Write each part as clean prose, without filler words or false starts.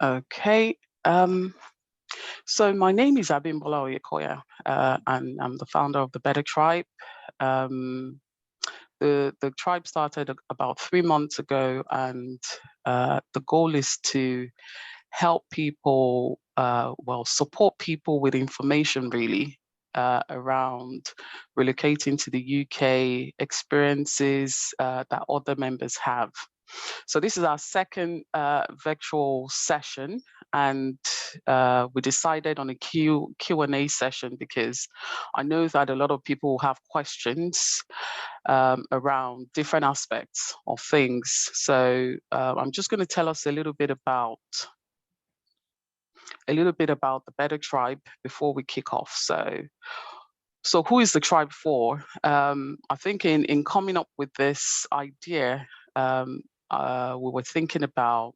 Okay. So my name is Abimbola Oyekoya, and I'm the founder of the Better Tribe. Um, the tribe started about 3 months ago, and the goal is to help people, support people with information really around relocating to the UK, experiences that other members have. So this is our second virtual session, and we decided on a Q&A session because I know that a lot of people have questions around different aspects of things. So I'm just going to tell us a little bit about the Better Tribe before we kick off. So who is the tribe for? I think in coming up with this idea, we were thinking about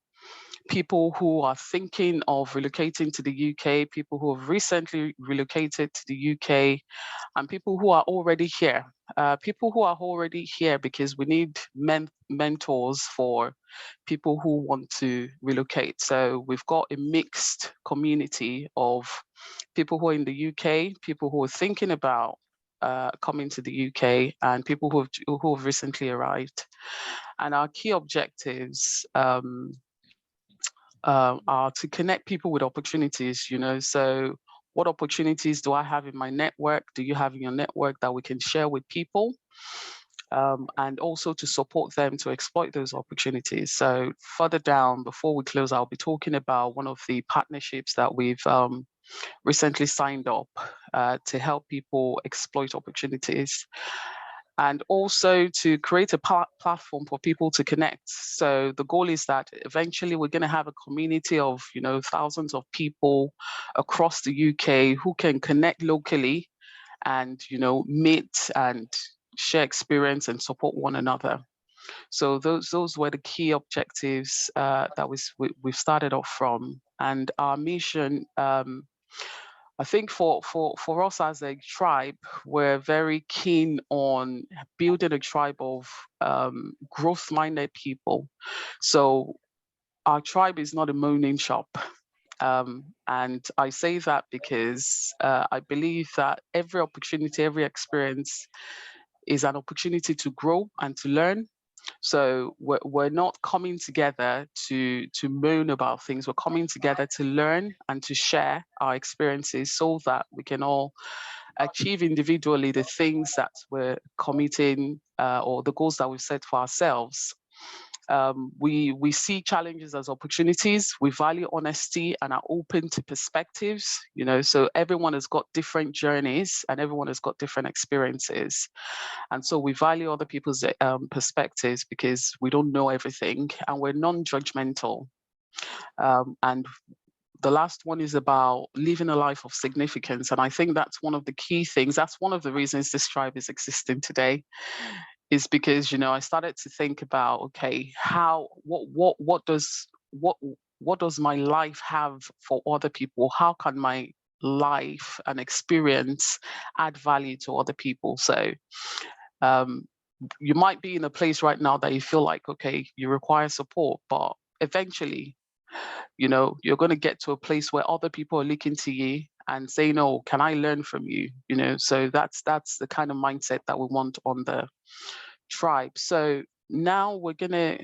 people who are thinking of relocating to the UK, people who have recently relocated to the UK, and people who are already here. People who are already here because we need mentors for people who want to relocate. So we've got a mixed community of people who are in the UK, people who are thinking about coming to the UK, and people who have recently arrived. And our key objectives are to connect people with opportunities, so what opportunities do I have in my network? Do you have in your network that we can share with people? And also to support them to exploit those opportunities. So further down, before we close, I'll be talking about one of the partnerships that we've recently signed up to help people exploit opportunities, and also to create a platform for people to connect. So the goal is that eventually we're going to have a community of, thousands of people across the UK who can connect locally and, meet and share experience and support one another. So those were the key objectives that we've started off from. And our mission, I think for us as a tribe, we're very keen on building a tribe of growth-minded people. So our tribe is not a moaning shop. And I say that because I believe that every opportunity, every experience is an opportunity to grow and to learn. So we're not coming together to moan about things. We're coming together to learn and to share our experiences so that we can all achieve individually the things that we're committing or the goals that we've set for ourselves. We see challenges as opportunities. We value honesty and are open to perspectives. So everyone has got different journeys and everyone has got different experiences, and so we value other people's perspectives because we don't know everything, and we're non-judgmental. And the last one is about living a life of significance, and I think that's one of the key things. That's one of the reasons this tribe is existing today, is because I started to think about, okay, what does my life have for other people? How can my life and experience add value to other people? So you might be in a place right now that you feel like, okay, you require support, but eventually, you're going to get to a place where other people are looking to you and saying, "Oh, can I learn from you?" So that's the kind of mindset that we want on the tribe. So now we're going to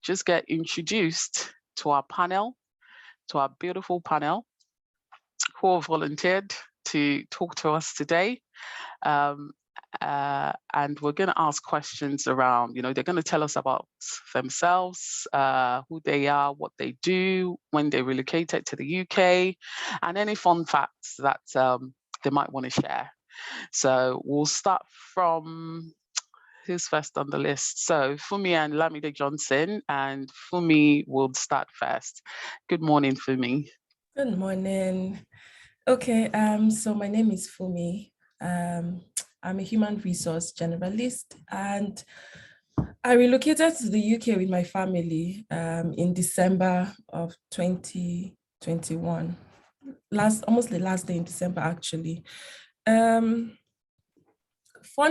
just get introduced to our panel, to our beautiful panel who have volunteered to talk to us today. And we're going to ask questions around, they're going to tell us about themselves, who they are, what they do, when they relocated to the UK, and any fun facts that they might want to share. So we'll start from who's first on the list. So Fumi and Lamide Johnson, and Fumi will start first. Good morning, Fumi. Good morning. Okay, so my name is Fumi. I'm a human resource generalist, and I relocated to the UK with my family in December of 2021. Almost the last day in December, actually. Fun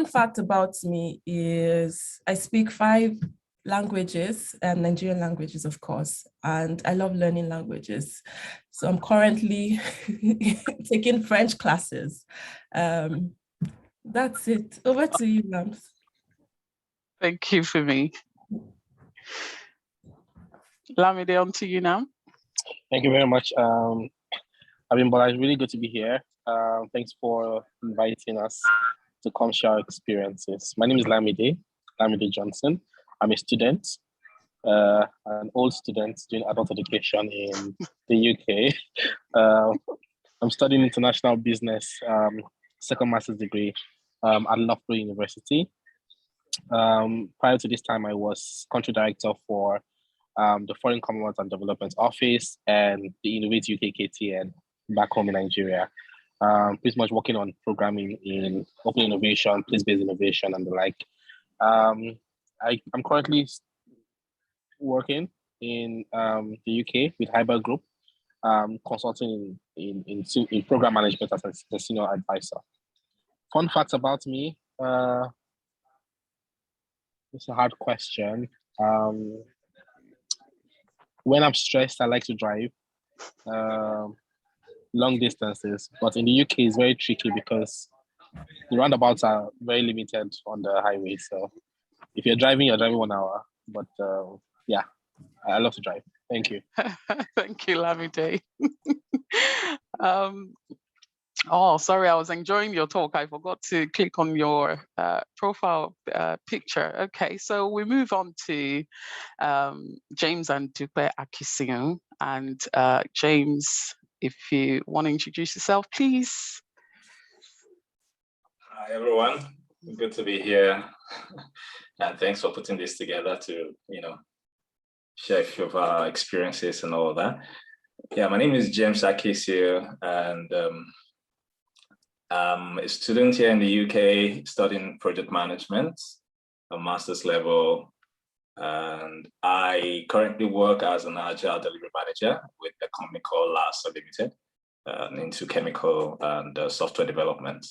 fact about me is I speak 5 languages, Nigerian languages, of course, and I love learning languages. So I'm currently taking French classes. That's it. Over to you, Lams. Thank you for me. Lamide, on to you now. Thank you very much. Abimbola, it's really good to be here. Thanks for inviting us to come share our experiences. My name is Lamide Johnson. I'm a student, an old student doing adult education in the UK. I'm studying international business, second master's degree at Loughborough University. Prior to this time, I was country director for the Foreign Commonwealth and Development Office and the Innovate UK KTN back home in Nigeria. Pretty much working on programming in open innovation, place-based innovation, and the like. I'm currently working in the UK with Hyper Group, consulting in program management as a senior advisor. Fun facts about me. It's a hard question. When I'm stressed, I like to drive long distances, but in the UK it's very tricky because the roundabouts are very limited on the highway. So if you're driving 1 hour. But yeah, I love to drive. Thank you. Thank you, Lamide. Oh, sorry, I was enjoying your talk. I forgot to click on your profile picture. Okay, so we move on to James and Dupe Akision. And James, if you want to introduce yourself, please. Hi, everyone. Good to be here. And thanks for putting this together to, share a few of our experiences and all of that. Yeah, my name is James Akisio, and I'm a student here in the UK studying project management, a master's level. And I currently work as an agile delivery manager with a company called LASO Limited into chemical and software development.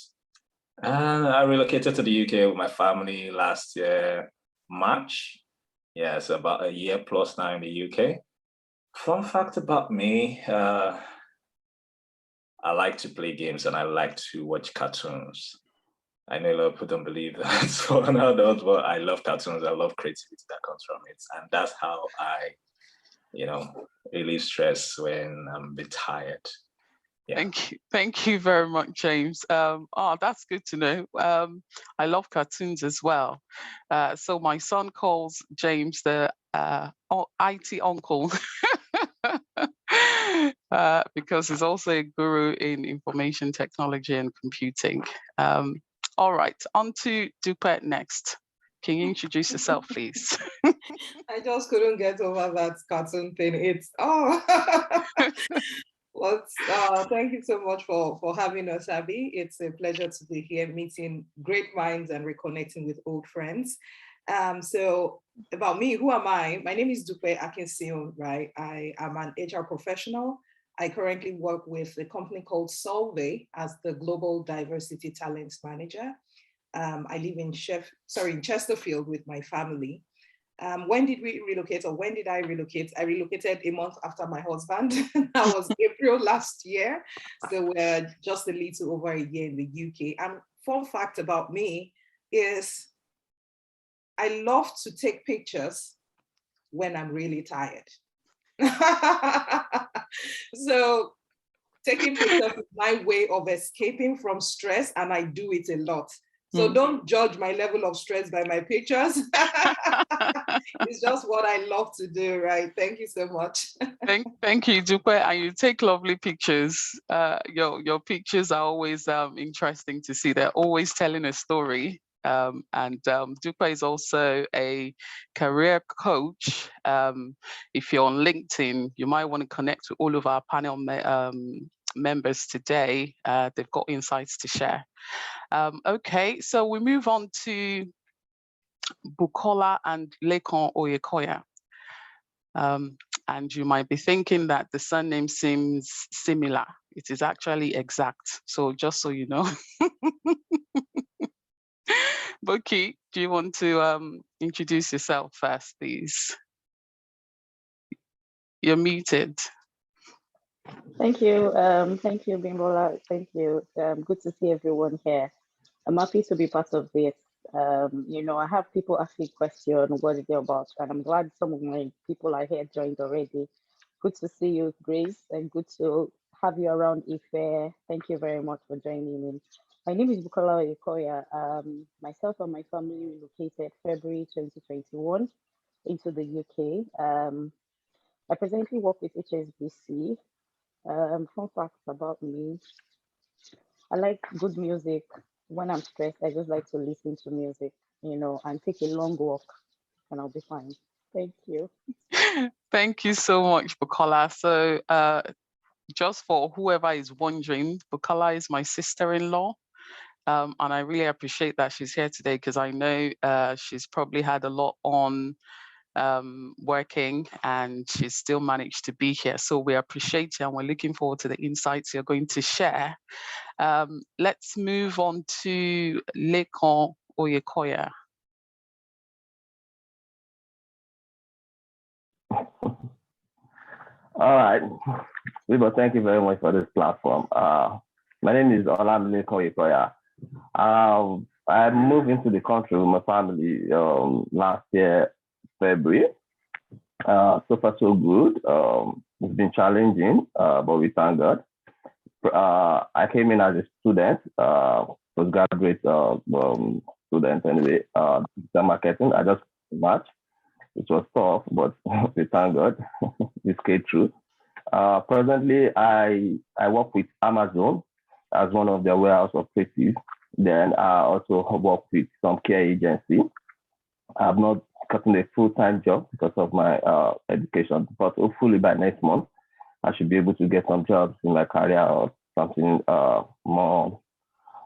And I relocated to the UK with my family last year, March. Yeah, it's about a year plus now in the UK. Fun fact about me, I like to play games and I like to watch cartoons. I know a lot of people don't believe that, so an adult, but I love cartoons. I love creativity that comes from it. And that's how I, relieve stress when I'm a bit tired. Yeah. Thank you very much, James. That's good to know. I love cartoons as well. So my son calls James the IT uncle because he's also a guru in information technology and computing. All right, on to Dupe next. Can you introduce yourself, please? I just couldn't get over that cartoon thing. Well, thank you so much for having us, Abby. It's a pleasure to be here, meeting great minds and reconnecting with old friends. So about me, who am I? My name is Dupe Akinsion, right? I am an HR professional. I currently work with a company called Solvay as the Global Diversity Talents Manager. I live in Chesterfield with my family. When did we relocate, or when did I relocate? I relocated a month after my husband. That was April last year. So we're just a little over a year in the UK. And fun fact about me is I love to take pictures when I'm really tired. So taking pictures is my way of escaping from stress, and I do it a lot. So don't judge my level of stress by my pictures. It's just what I love to do, right? Thank you so much. Thank you, Dupe. And you take lovely pictures. Your pictures are always interesting to see. They're always telling a story. And Dupe is also a career coach. If you're on LinkedIn, you might want to connect with all of our panel members today. They've got insights to share. Okay, so we move on to Bukola and Lekan Oyekoya. And you might be thinking that the surname seems similar. It is actually exact. So just so you know. Buki, do you want to introduce yourself first, please? You're muted. Thank you. Thank you, Bimbola. Thank you. Good to see everyone here. I'm happy to be part of this. I have people asking questions, what is it about? And I'm glad some of my people are here joined already. Good to see you, Grace, and good to have you around, Ife. Thank you very much for joining in. My name is Bukola Oyekoya. Myself and my family relocated February 2021 into the UK. I presently work with HSBC. Fun facts about me. I like good music. When I'm stressed, I just like to listen to music, and take a long walk, and I'll be fine. Thank you. Thank you so much, Bukola. So just for whoever is wondering, Bukola is my sister-in-law. And I really appreciate that she's here today because I know she's probably had a lot on working and she's still managed to be here. So we appreciate you and we're looking forward to the insights you're going to share. Let's move on to Lekan Oyekoya. All right. Vivo, thank you very much for this platform. My name is Lekan Oyekoya. I moved into the country with my family last year, February. So far, so good. It's been challenging, but we thank God. I came in as a student, postgraduate student anyway, digital marketing. I just March. It was tough, but we thank God. We came through. Presently, I work with Amazon as one of their warehouse operatives. Then I also work with some care agency. I've not gotten a full-time job because of my education, but hopefully by next month, I should be able to get some jobs in my career or something more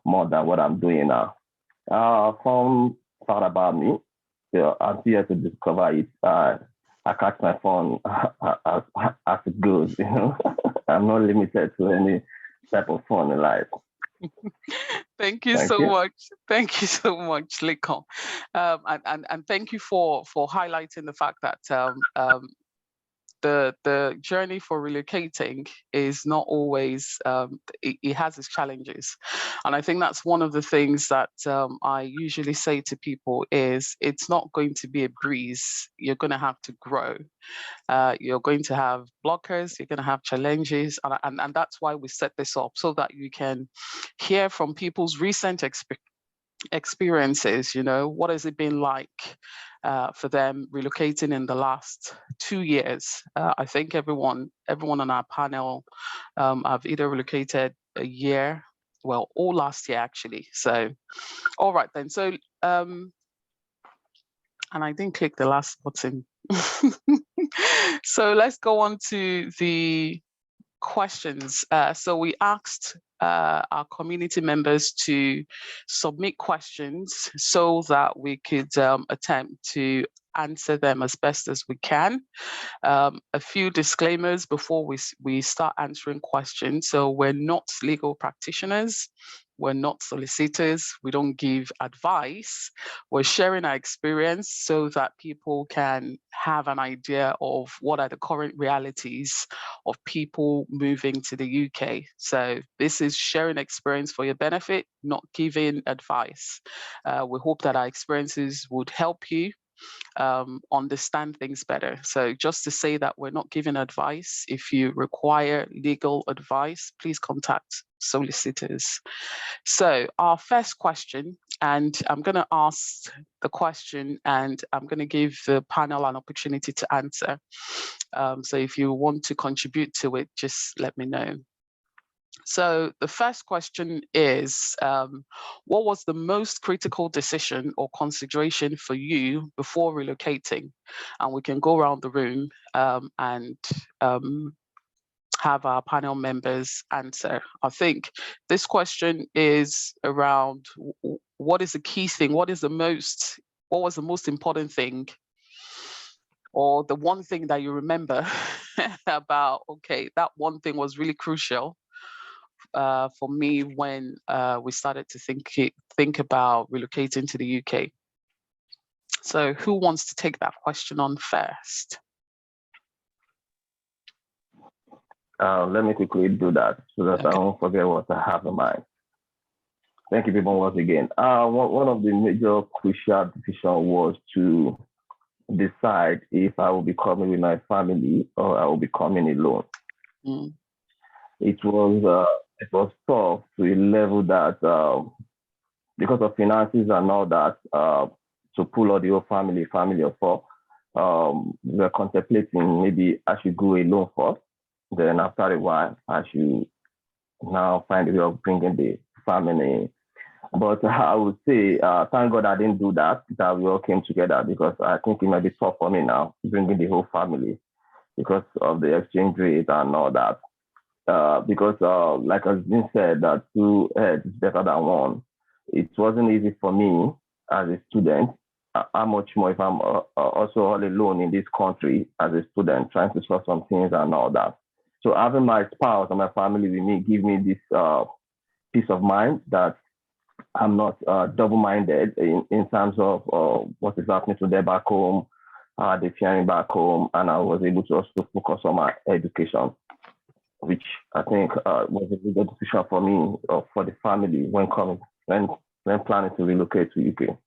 than what I'm doing now. Fun thought about me. I'm here to discover it. I catch my phone as it goes. I'm not limited to any type of phone in life. Thank you so much. Thank you so much, Lekan. And thank you for highlighting the fact that the journey for relocating is not always, it has its challenges. And I think that's one of the things that I usually say to people is it's not going to be a breeze. You're going to have to grow. You're going to have blockers, you're going to have challenges. And that's why we set this up so that you can hear from people's recent experiences. What has it been like for them relocating in the last 2 years? I think everyone on our panel have either relocated a year, well, all last year actually. So, all right then. So, and I didn't click the last button. So let's go on to the questions. So we asked our community members to submit questions so that we could attempt to answer them as best as we can. A few disclaimers before we start answering questions. So we're not legal practitioners. We're not solicitors. We don't give advice. We're sharing our experience so that people can have an idea of what are the current realities of people moving to the UK. So this is sharing experience for your benefit, not giving advice. We hope that our experiences would help you understand things better. So just to say that we're not giving advice. If you require legal advice, please contact solicitors. So our first question, and I'm going to ask the question and I'm going to give the panel an opportunity to answer. So if you want to contribute to it, just let me know. So the first question is, what was the most critical decision or consideration for you before relocating? And we can go around the room and have our panel members answer. I think this question is around what is the key thing? What was the most important thing? Or the one thing that you remember about, okay, that one thing was really crucial for me when we started to think about relocating to the UK. So who wants to take that question on first? Let me quickly do that so that I won't forget what I have in mind. Thank you, people, once again. One of the major crucial decisions was to decide if I will be coming with my family or I will be coming alone. Mm. It was tough to a level that because of finances and all that, to pull out the whole family of four, we're contemplating maybe I should go alone first. Then after a while, I should now find a way of bringing the family. But I would say, thank God I didn't do that, that we all came together, because I think it might be tough for me now, bringing the whole family because of the exchange rate and all that. Because like has been said, that 2 heads is better than 1. It wasn't easy for me as a student. How much more if I'm also all alone in this country as a student, trying to solve some things and all that. So having my spouse and my family with me give me this peace of mind that I'm not double-minded in terms of what is happening to them back home, they're fearing back home, and I was able to also focus on my education, which I think was a good decision for me, for the family when planning to relocate to UK.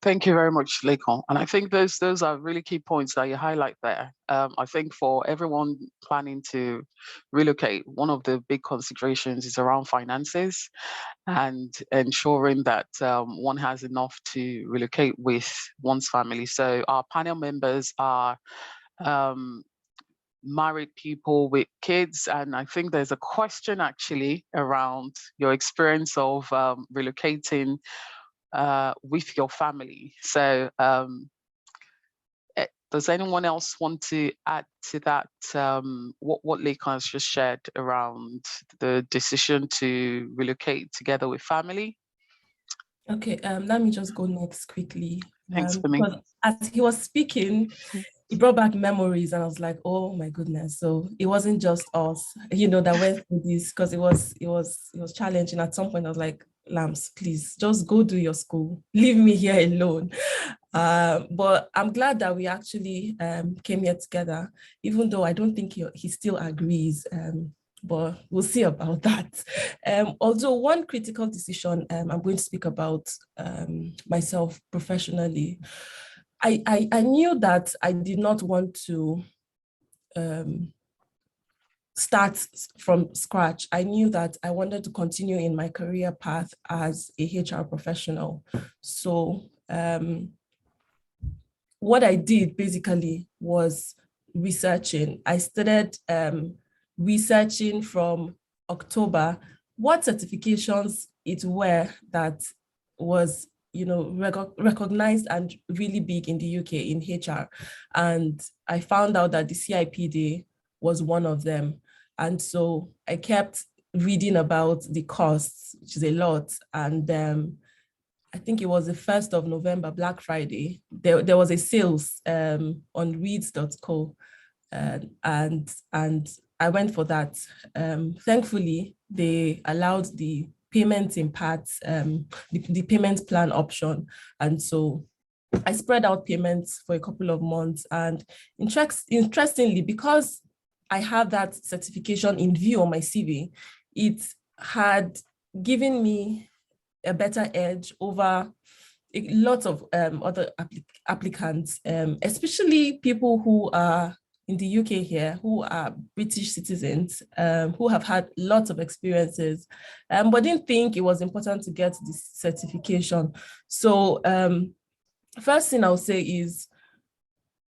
Thank you very much, Lekon. And I think those are really key points that you highlight there. I think for everyone planning to relocate, one of the big considerations is around finances and ensuring that one has enough to relocate with one's family. So our panel members are married people with kids, and I think there's a question actually around your experience of relocating with your family. So does anyone else want to add to that, what Lekon has just shared around the decision to relocate together with family? Okay, let me just go next quickly. Thanks for me. As he was speaking, it brought back memories, and I was like, oh my goodness. So it wasn't just us, that went through this, because it was challenging. At some point I was like, Lambs, please just go do your school, leave me here alone. But I'm glad that we actually came here together, even though I don't think he still agrees, but we'll see about that. Although one critical decision I'm going to speak about myself professionally, I knew that I did not want to start from scratch. I knew that I wanted to continue in my career path as a HR professional. So what I did basically was researching. I started researching from October what certifications it were that was recognized and really big in the UK in HR. And I found out that the CIPD was one of them. And so I kept reading about the costs, which is a lot. And I think it was the 1st of November, Black Friday, there was a sales on reads.co, and I went for that. Thankfully, they allowed the payment in parts, the payment plan option. And so I spread out payments for a couple of months. And interestingly, because I have that certification in view on my CV, it had given me a better edge over a lot of other applicants, especially people who are in the UK here, who are British citizens, who have had lots of experiences, but didn't think it was important to get this certification. So first thing I'll say is,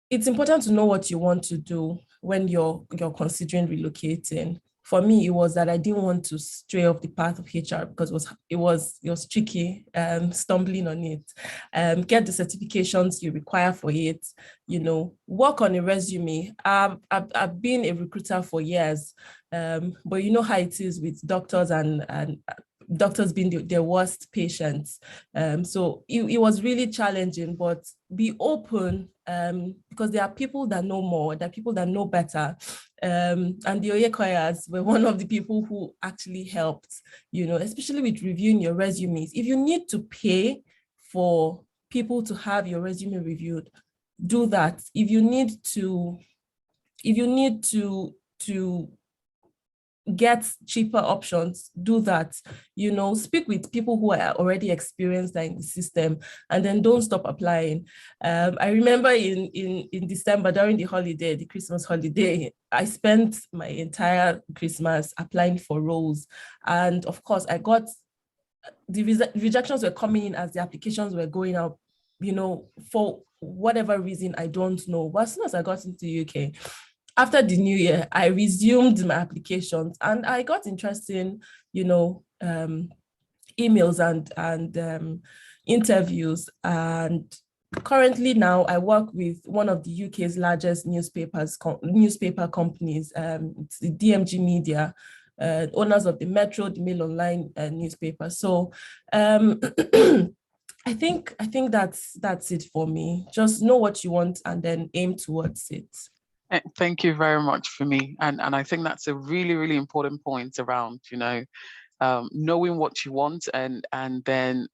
it's important to know what you want to do when you're considering relocating. For me, it was that I didn't want to stray off the path of HR because it was tricky, stumbling on it. Get the certifications you require for it, work on a resume. I've been a recruiter for years, but you know how it is with doctors and doctors being their worst patients. So it was really challenging, but be open, because there are people that know more, there are people that know better. And the Oyekoyas were one of the people who actually helped, especially with reviewing your resumes. If you need to pay for people to have your resume reviewed, do that. If you need to get cheaper options, do that. Speak with people who are already experienced in the system, and then don't stop applying. I remember in December, during the Christmas holiday, I spent my entire Christmas applying for roles. And of course, I got the rejections were coming in as the applications were going out, for whatever reason, I don't know. But as soon as I got into the UK, after the new year, I resumed my applications, and I got interesting, emails and interviews. And currently now I work with one of the UK's largest newspaper companies. It's the DMG Media, owners of the Metro, the Mail Online newspaper. So I think that's it for me. Just know what you want and then aim towards it. Thank you very much for me. And I think that's a really, really important point around, knowing what you want and then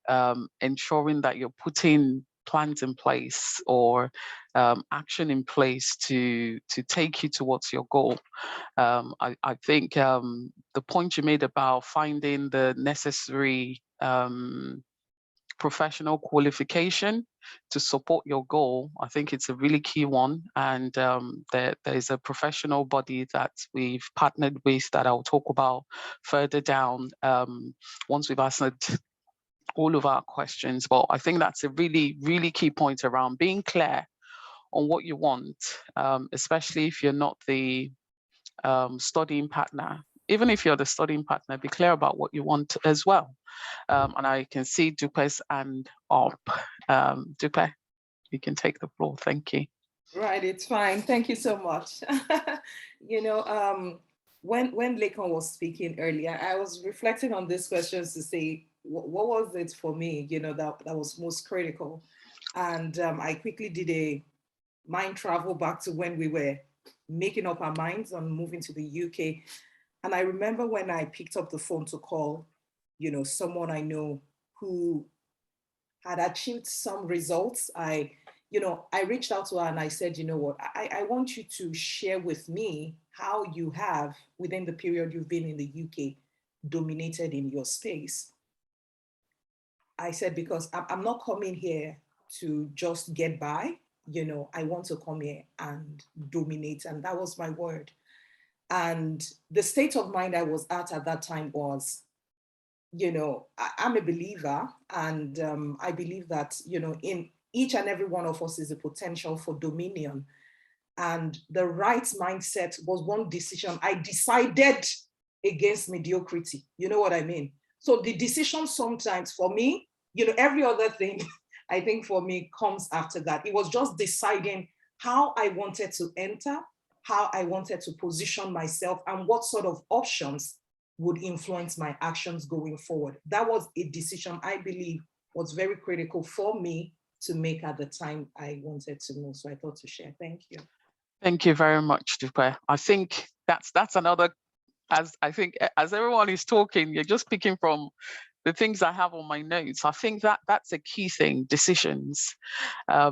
ensuring that you're putting plans in place or action in place to take you towards your goal. I think the point you made about finding the necessary professional qualification to support your goal, I think it's a really key one. And there's a professional body that we've partnered with that I'll talk about further down once we've answered all of our questions. But I think that's a really, really key point around being clear on what you want, especially if you're not the studying partner. Even if you're the studying partner, be clear about what you want as well. And I can see Dupe's hand up. Dupe, you can take the floor. Thank you. Right, it's fine. Thank you so much. When Lekon was speaking earlier, I was reflecting on these questions to say, what was it for me, that was most critical? And I quickly did a mind travel back to when we were making up our minds on moving to the UK. And I remember when I picked up the phone to call, someone I know who had achieved some results. I reached out to her and I said, you know what, I want you to share with me how you have, within the period you've been in the UK, dominated in your space. I said, because I'm not coming here to just get by, I want to come here and dominate. And that was my word. And the state of mind I was at that time was, I'm a believer, and I believe that, in each and every one of us is a potential for dominion. And the right mindset was one decision. I decided against mediocrity. You know what I mean? So the decision sometimes for me, every other thing, I think for me comes after that. It was just deciding how I wanted to enter, how I wanted to position myself, and what sort of options would influence my actions going forward. That was a decision I believe was very critical for me to make at the time I wanted to move. So I thought to share. Thank you. Thank you very much, Dupe. I think that's another, as everyone is talking, you're just picking from the things I have on my notes. I think that's a key thing, decisions. I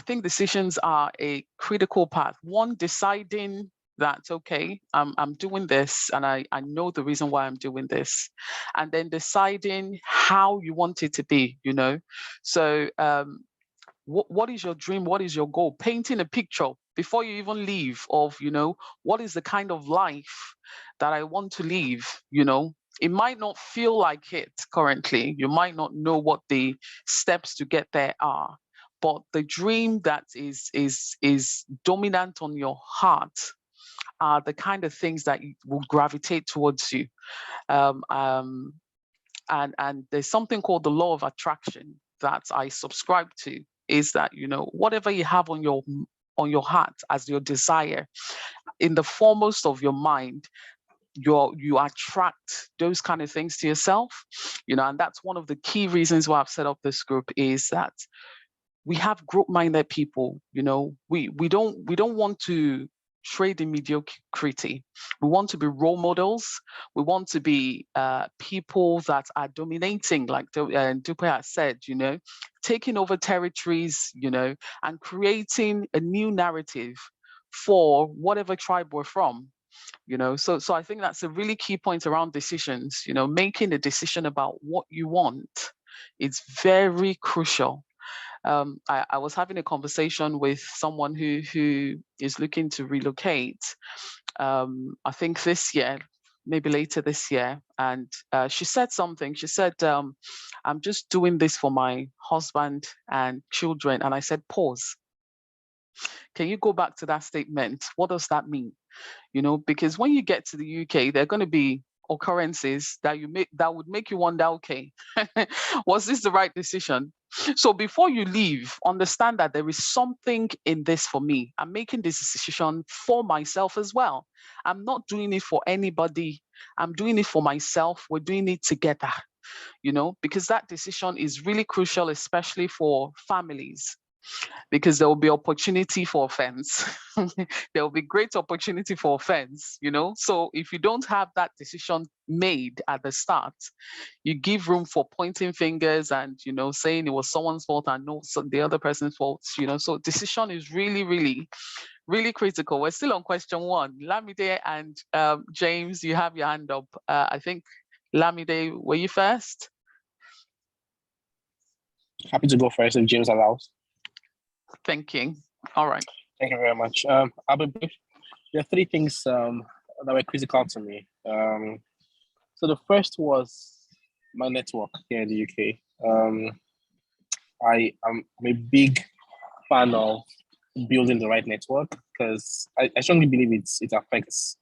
think decisions are a critical part. One, deciding that, okay, I'm doing this and I know the reason why I'm doing this. And then deciding how you want it to be, So what is your dream? What is your goal? Painting a picture before you even leave of, what is the kind of life that I want to live, It might not feel like it currently. You might not know what the steps to get there are. But the dream that is dominant on your heart are the kind of things that will gravitate towards you. And there's something called the law of attraction that I subscribe to, is that, whatever you have on your heart as your desire, in the foremost of your mind, you attract those kind of things to yourself, and that's one of the key reasons why I've set up this group, is that we have growth-minded people. We don't want to trade in mediocrity. We want to be role models. We want to be people that are dominating, like Dupe has said, taking over territories, and creating a new narrative for whatever tribe we're from. So I think that's a really key point around decisions. Making a decision about what you want is very crucial. I was having a conversation with someone who is looking to relocate. I think this year, maybe later this year, and she said something. She said, "I'm just doing this for my husband and children." And I said, "Pause. Can you go back to that statement? What does that mean?" Because when you get to the UK, there are going to be occurrences that would make you wonder, okay, was this the right decision? So before you leave, understand that there is something in this for me. I'm making this decision for myself as well. I'm not doing it for anybody. I'm doing it for myself. We're doing it together, because that decision is really crucial, especially for families, because there will be opportunity for offense. There will be great opportunity for offense, So if you don't have that decision made at the start, you give room for pointing fingers and, saying it was someone's fault and not the other person's fault, So decision is really, really, really critical. We're still on question 1. Lamide and James, you have your hand up. I think, Lamide, were you first? Happy to go first if James allows. Thank you. All right. Thank you very much. I'll be brief. There are 3 things that were critical to me. So the first was my network here in the UK. I'm a big fan of building the right network because I strongly believe it affects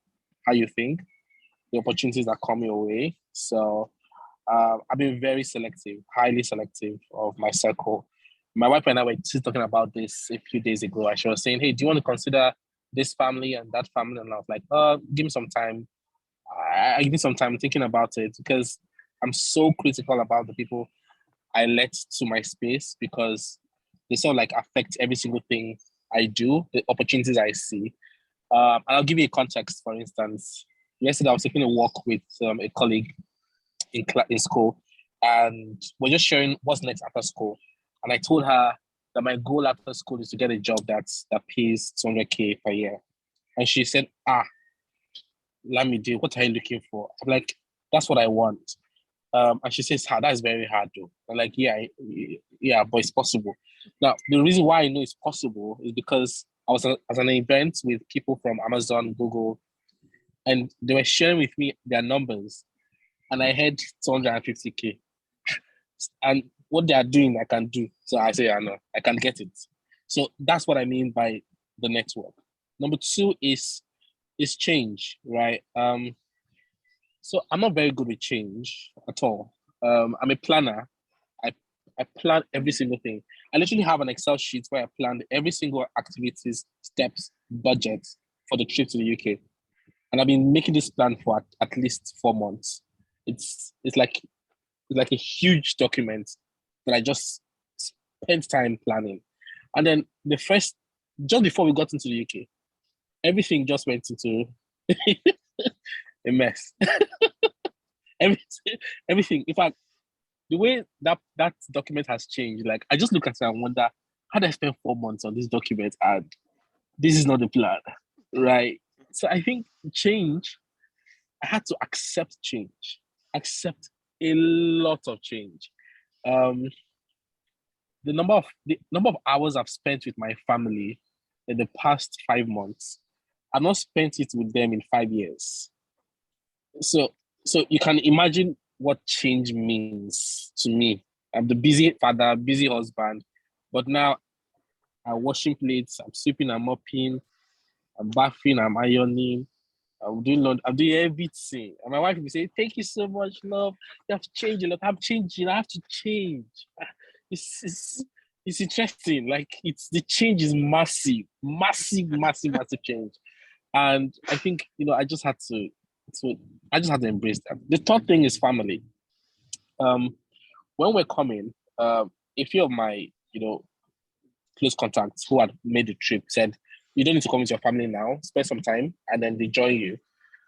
how you think, the opportunities that come your way. So I've been very selective, highly selective of my circle. My wife and I were just talking about this a few days ago. She was saying, "Hey, do you want to consider this family and that family?" And I was like, give me some time. I give me some time thinking about it because I'm so critical about the people I let to my space because they sort of like affect every single thing I do, the opportunities I see. And I'll give you a context. For instance, yesterday I was taking a walk with a colleague in school, and we're just sharing what's next after school. And I told her that my goal after school is to get a job that pays 200K per year. And she said, Lamide, what are you looking for? I'm like, that's what I want. And she says, that is very hard though. I'm like, yeah, but it's possible. Now, the reason why I know it's possible is because I was at an event with people from Amazon, Google, and they were sharing with me their numbers. And I had 250K. And what they are doing, I can do. So I say, I know, I can get it. So that's what I mean by the network. Number 2 is change, right? So I'm not very good with change at all. I'm a planner. I plan every single thing. I literally have an Excel sheet where I planned every single activities, steps, budget for the trip to the UK. And I've been making this plan for at least 4 months. It's like a huge document that I just spent time planning. And then just before we got into the UK, everything just went into a mess. everything. In fact, the way that document has changed, like I just look at it and wonder, how did I spend 4 months on this document and this is not the plan, right? So I think change, I had to accept change, accept a lot of change. The number of hours I've spent with my family in the past 5 months, I've not spent it with them in 5 years. So you can imagine what change means to me. I'm the busy father, busy husband, but now I'm washing plates, I'm sweeping, I'm mopping, I'm bathing, I'm ironing, I'm doing everything. And my wife will say, "Thank you so much, love. You have to change a lot. I'm changing. I have to change." It's interesting. Like the change is massive change. And I think, I just had to embrace that. The third thing is family. When we're coming, a few of my, close contacts who had made the trip said, you don't need to come with your family now, spend some time, and then they join you.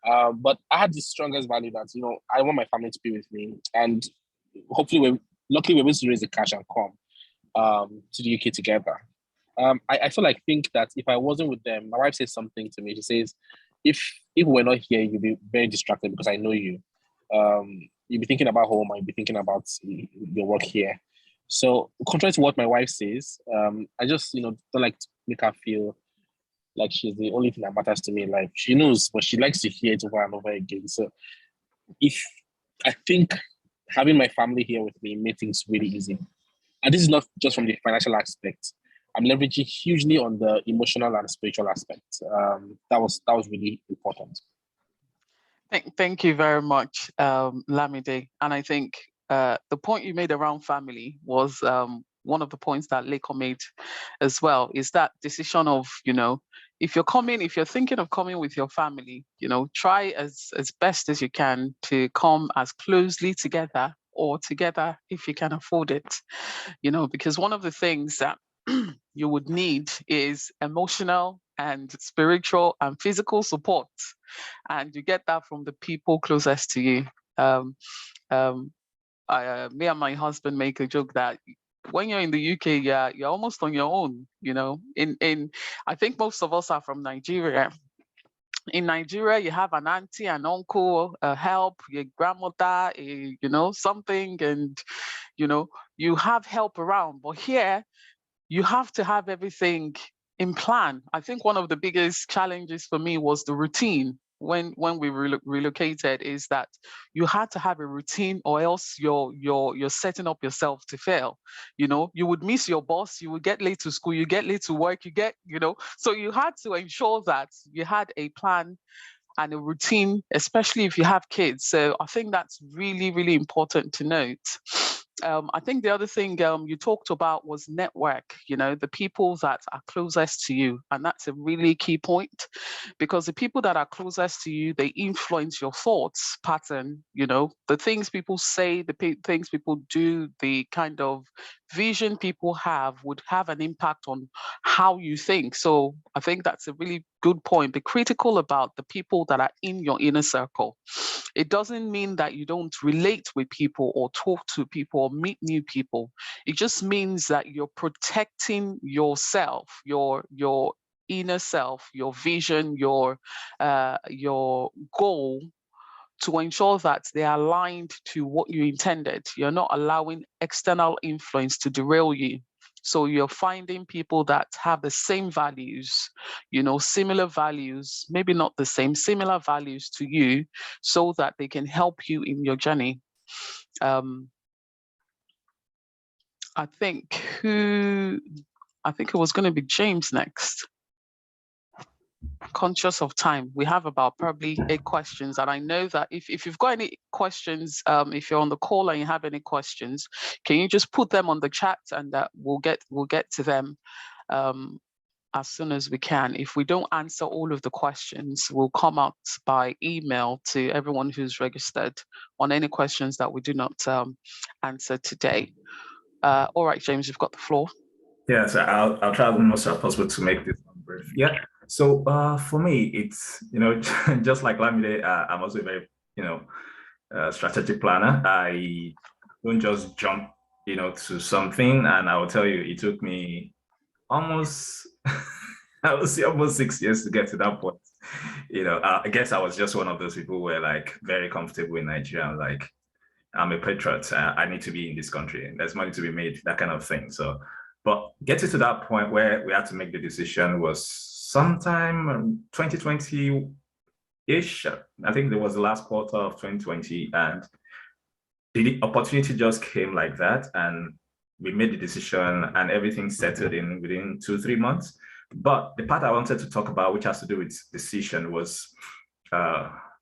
But I had the strongest value that, I want my family to be with me. And hopefully, luckily, we're able to raise the cash and come to the UK together. I think that if I wasn't with them, my wife says something to me. She says, if we're not here, you'll be very distracted because I know you. You'll be thinking about home, and you'll be thinking about your work here. So contrary to what my wife says, I just, don't like to make her feel like she's the only thing that matters to me in life. She knows, but she likes to hear it over and over again. So I think having my family here with me made things really easy. And this is not just from the financial aspect. I'm leveraging hugely on the emotional and spiritual aspect. That was really important. Thank you very much, Lamide. And I think the point you made around family was one of the points that Leko made as well, is that decision of, if you're thinking of coming with your family, try as best as you can to come as closely together or together if you can afford it, because one of the things that you would need is emotional and spiritual and physical support. And you get that from the people closest to you. Me and my husband make a joke that when you're in the UK, you're almost on your own. I think most of us are from Nigeria. In Nigeria, you have an auntie, an uncle, a help, your grandmother, something, and you have help around. But here, you have to have everything in plan. I think one of the biggest challenges for me was the routine. When we relocated, is that you had to have a routine, or else you're setting up yourself to fail. You would miss your boss, you would get late to school, you get late to work, so you had to ensure that you had a plan and a routine, especially if you have kids. So I think that's really, really important to note. I think the other thing you talked about was network, the people that are closest to you. And that's a really key point, because the people that are closest to you, they influence your thoughts pattern, the things people say, the things people do, the kind of vision people have would have an impact on how you think. So I think that's a really good point. Be critical about the people that are in your inner circle. It doesn't mean that you don't relate with people or talk to people or meet new people. It just means that you're protecting yourself, your inner self, your vision, your goal, to ensure that they are aligned to what you intended. You're not allowing external influence to derail you. So you're finding people that have the same values, similar values, maybe not the same, similar values to you, so that they can help you in your journey. I think it was going to be James next. Conscious of time, we have about probably 8 questions, and I know that if you've got any questions, if you're on the call and you have any questions, can you just put them on the chat, and we'll get to them as soon as we can. If we don't answer all of the questions, we'll come out by email to everyone who's registered on any questions that we do not answer today. All right, James, you've got the floor. Yeah, so I'll try the most possible to make this brief. Yeah. So for me, it's, just like Lamide, I'm also a very, strategic planner. I don't just jump, to something. And I will tell you, it took me almost, I would say almost 6 years to get to that point. I guess I was just one of those people who were like very comfortable in Nigeria. Like, I'm a patriot. I need to be in this country. There's money to be made, that kind of thing. So, but getting to that point where we had to make the decision was sometime 2020-ish. I think there was the last quarter of 2020, and the opportunity just came like that, and we made the decision, and everything settled in within 2-3 months. But the part I wanted to talk about, which has to do with decision, was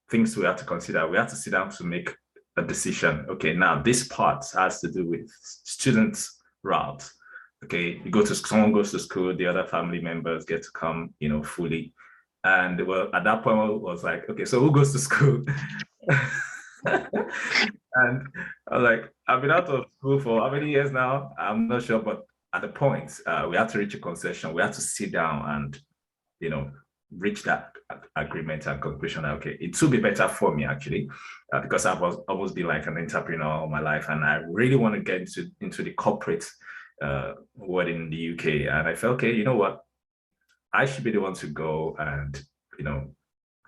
things we had to consider. We had to sit down to make a decision. Okay, now this part has to do with students' route. Okay, someone goes to school, the other family members get to come, fully. And well, at that point, it was like, okay, so who goes to school? And I was like, I've been out of school for how many years now? I'm not sure, but at the point, we had to reach a concession. We had to sit down and, reach that agreement and conclusion. Okay, it would be better for me actually, because I've always been like an entrepreneur all my life, and I really want to get into the corporate world in the UK. And I felt, okay, you know what, I should be the one to go and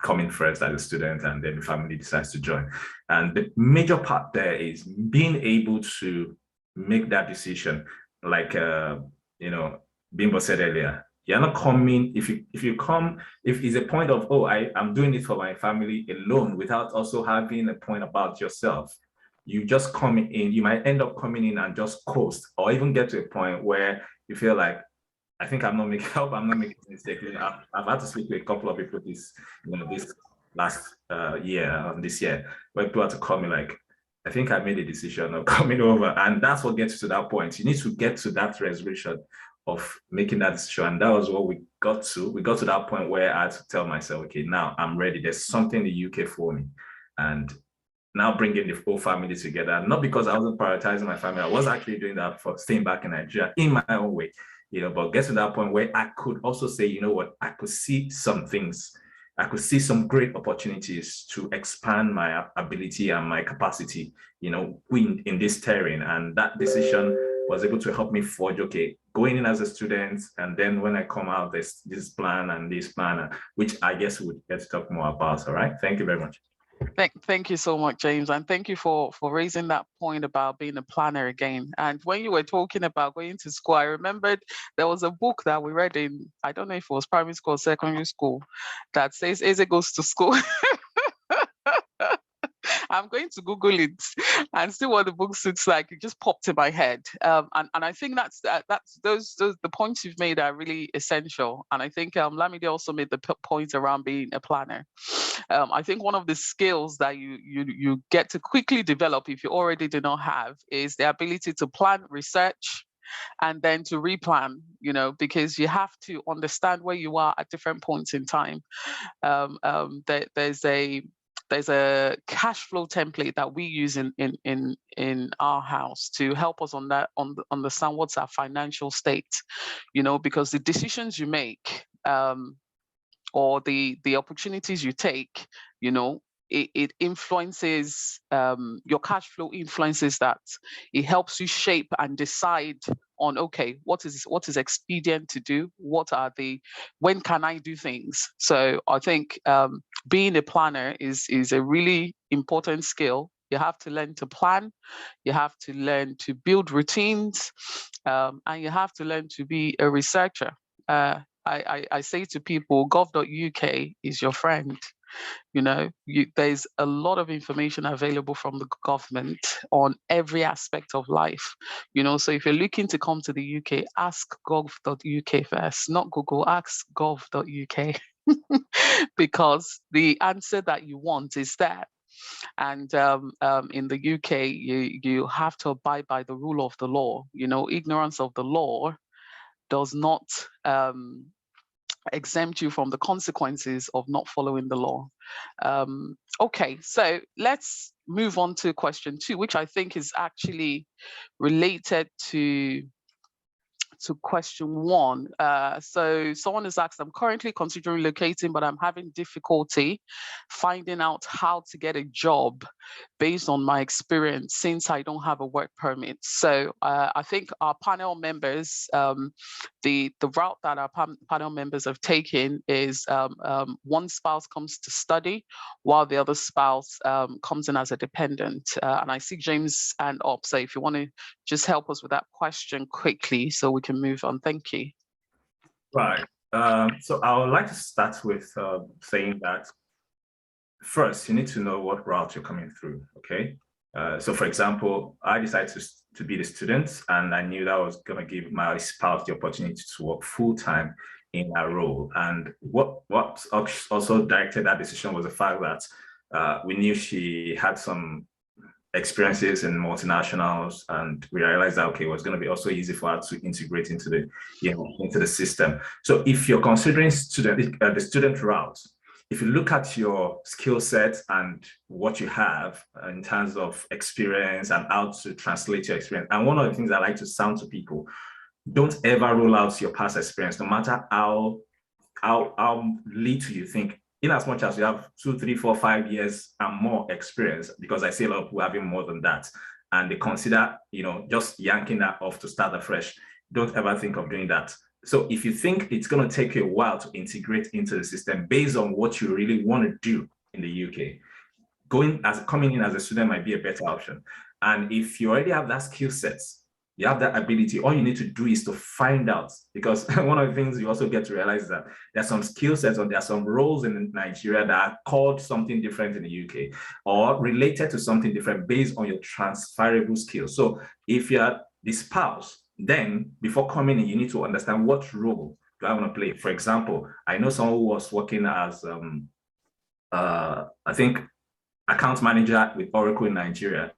come in first as a student, and then the family decides to join. And the major part there is being able to make that decision, like Bimbo said earlier. You're not coming, if it's a point of, oh, I'm doing it for my family alone without also having a point about yourself, you just come in, you might end up coming in and just coast, or even get to a point where you feel like, I think I'm not making a mistake. I've had to speak to a couple of people this last year, this year, where people had to call me like, I think I made a decision of coming over. And that's what gets you to that point. You need to get to that resolution of making that decision. And that was what we got to. We got to that point where I had to tell myself, okay, now I'm ready. There's something in the UK for me. And now bringing the whole family together, not because I wasn't prioritizing my family. I was actually doing that for staying back in Nigeria in my own way, but get to that point where I could also say, you know what, I could see some things. I could see some great opportunities to expand my ability and my capacity, in this terrain. And that decision was able to help me forge, okay, going in as a student, and then when I come out, there's this plan and this plan, which I guess we'll get to talk more about. All right. Thank you very much. Thank you so much, James. And thank you for raising that point about being a planner again. And when you were talking about going to school, I remembered there was a book that we read in, I don't know if it was primary school or secondary school, that says Eze goes to school. I'm going to Google it and see what the book looks like. It just popped in my head, and I think that's those the points you've made are really essential. And I think Lamide also made the point around being a planner. I think one of the skills that you get to quickly develop if you already do not have is the ability to plan, research, and then to replan. Because you have to understand where you are at different points in time. There's a cash flow template that we use in our house to help us understand what's our financial state, because the decisions you make or the opportunities you take, it influences your cash flow, influences that. It helps you shape and decide on, okay, what is expedient to do, when can I do things. So I think being a planner is a really important skill. You have to learn to plan, you have to learn to build routines, and you have to learn to be a researcher. I say to people, gov.uk is your friend. There's a lot of information available from the government on every aspect of life. So if you're looking to come to the UK, ask gov.uk first, not Google, ask gov.uk, because the answer that you want is there. And in the UK, you have to abide by the rule of the law. Ignorance of the law does not exempt you from the consequences of not following the law. Okay, so let's move on to question 2, which I think is actually related to question 1. So someone has asked, I'm currently considering relocating, but I'm having difficulty finding out how to get a job based on my experience since I don't have a work permit. So I think our panel members, the route that our panel members have taken is one spouse comes to study while the other spouse comes in as a dependent. And I see James and up. So if you want to just help us with that question quickly so we can move on. Thank you. Right. So I would like to start with saying that first, you need to know what route you're coming through, okay? So for example, I decided to be the student, and I knew that I was going to give my spouse the opportunity to work full-time in a role. And what also directed that decision was the fact that we knew she had some experiences in multinationals, and we realized that, okay, it was going to be also easy for her to integrate into the system. So if you're considering the student route, if you look at your skill set and what you have in terms of experience and how to translate your experience, and one of the things I like to sound to people, don't ever rule out your past experience, no matter how little you think. In as much as you have 2, 3, 4, 5 years and more experience, because I see a lot of people having more than that, and they consider, just yanking that off to start afresh. Don't ever think of doing that. So if you think it's going to take you a while to integrate into the system based on what you really want to do in the UK, coming in as a student might be a better option. And if you already have that skill set, you have that ability, all you need to do is to find out, because one of the things you also get to realize is that there's some skill sets or there are some roles in Nigeria that are called something different in the UK or related to something different based on your transferable skills. So if you're the spouse, then before coming in, you need to understand what role do I want to play. For example, I know someone who was working as, I think, account manager with Oracle in Nigeria.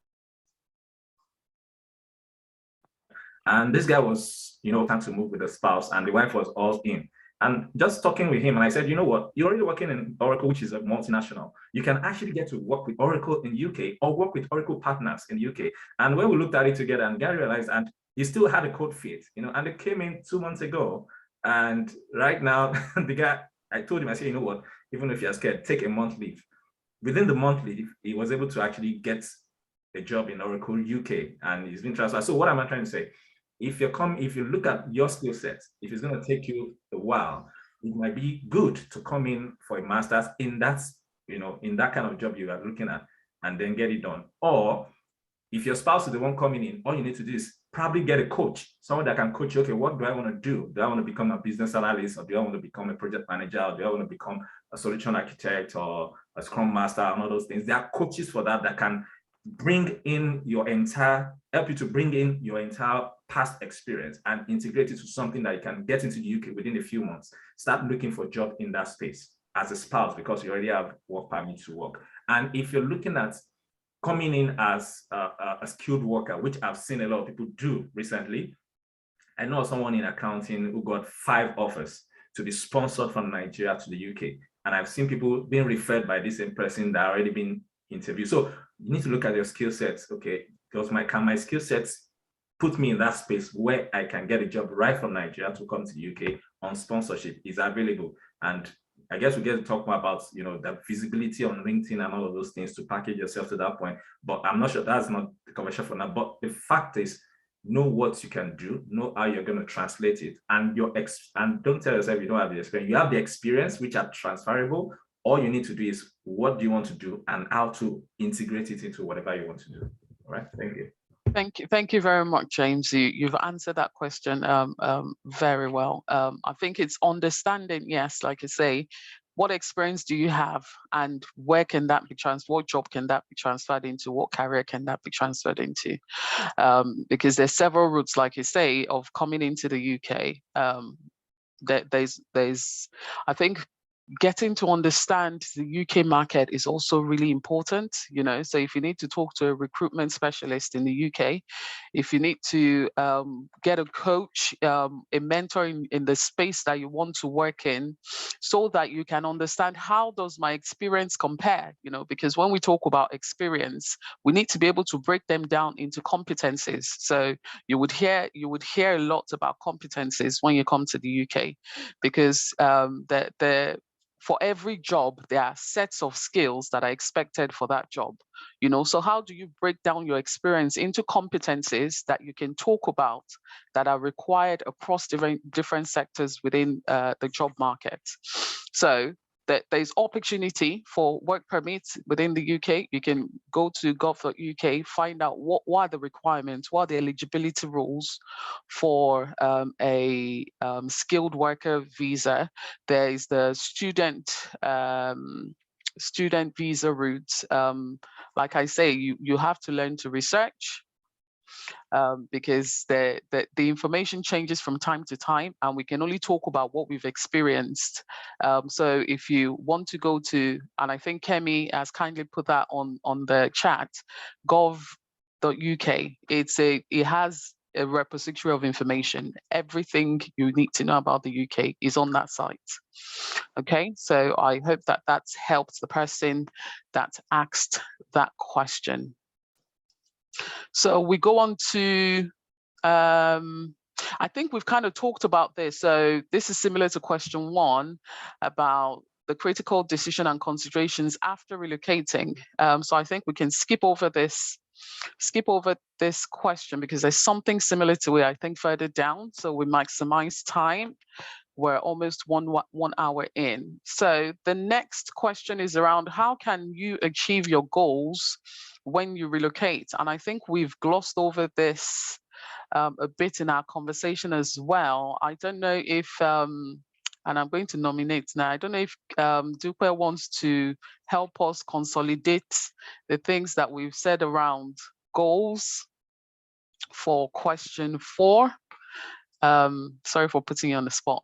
And this guy was, trying to move with the spouse, and the wife was all in. And just talking with him, and I said, you know what, you're already working in Oracle, which is a multinational. You can actually get to work with Oracle in the UK or work with Oracle partners in the UK. And when we looked at it together, and Gary realized, and he still had a code fit, and it came in 2 months ago. And right now, the guy, I told him, I said, you know what, even if you're scared, take a month leave. Within the month leave, he was able to actually get a job in Oracle UK, and he's been transferred. So what am I trying to say? If you look at your skill set, if it's going to take you a while, it might be good to come in for a master's in that, in that kind of job you are looking at, and then get it done. Or if your spouse is the one coming in, all you need to do is probably get a coach, someone that can coach you. Okay, what do I want to do? Do I want to become a business analyst, or do I want to become a project manager, or do I want to become a solution architect or a scrum master, and all those things? There are coaches for that can help you to bring in your entire past experience and integrate it to something that you can get into the UK within a few months. Start looking for a job in that space as a spouse, because you already have work permit to work. And if you're looking at coming in as a skilled worker, which I've seen a lot of people do recently, I know someone in accounting who got 5 offers to be sponsored from Nigeria to the UK. And I've seen people being referred by this same person that already been interviewed. So you need to look at your skill sets. Okay, because my skill sets put me in that space where I can get a job right from Nigeria to come to the UK on sponsorship is available. And I guess we get to talk more about, the visibility on LinkedIn and all of those things to package yourself to that point. But I'm not sure, that's not the conversation for now. But the fact is, know what you can do, know how you're going to translate it, and and don't tell yourself you don't have the experience. You have the experience, which are transferable. All you need to do is, what do you want to do and how to integrate it into whatever you want to do. All right, thank you. Thank you very much, James. You've answered that question very well. I think it's understanding, yes, like you say, what experience do you have, and where can that be transferred? What job can that be transferred into? What career can that be transferred into? Because there's several routes, like you say, of coming into the UK. There's, I think, getting to understand the UK market is also really important, so if you need to talk to a recruitment specialist in the UK, if you need to get a coach, a mentor in the space that you want to work in, so that you can understand, how does my experience compare, because when we talk about experience, we need to be able to break them down into competencies. So you would hear a lot about competencies when you come to the UK, because for every job, there are sets of skills that are expected for that job, So how do you break down your experience into competencies that you can talk about, that are required across different sectors within the job market? So there's opportunity for work permits within the UK. You can go to gov.uk, find out what are the requirements, what are the eligibility rules for a skilled worker visa. There is the student visa route. Like I say, you have to learn to research, because the information changes from time to time, and we can only talk about what we've experienced. So if you want to go to, and I think Kemi has kindly put that on the chat, gov.uk, it has a repository of information. Everything you need to know about the UK is on that site. Okay, so I hope that that's helped the person that asked that question. So we go on to I think we've kind of talked about this. So this is similar to question 1 about the critical decision and considerations after relocating. So I think we can skip over this question because there's something similar to it, I think, further down. So we maximize time. We're almost one hour in. So the next question is around how can you achieve your goals when you relocate? And I think we've glossed over this a bit in our conversation as well. I don't know if, and I'm going to nominate now, I don't know if Dupe wants to help us consolidate the things that we've said around goals for question 4. Sorry for putting you on the spot.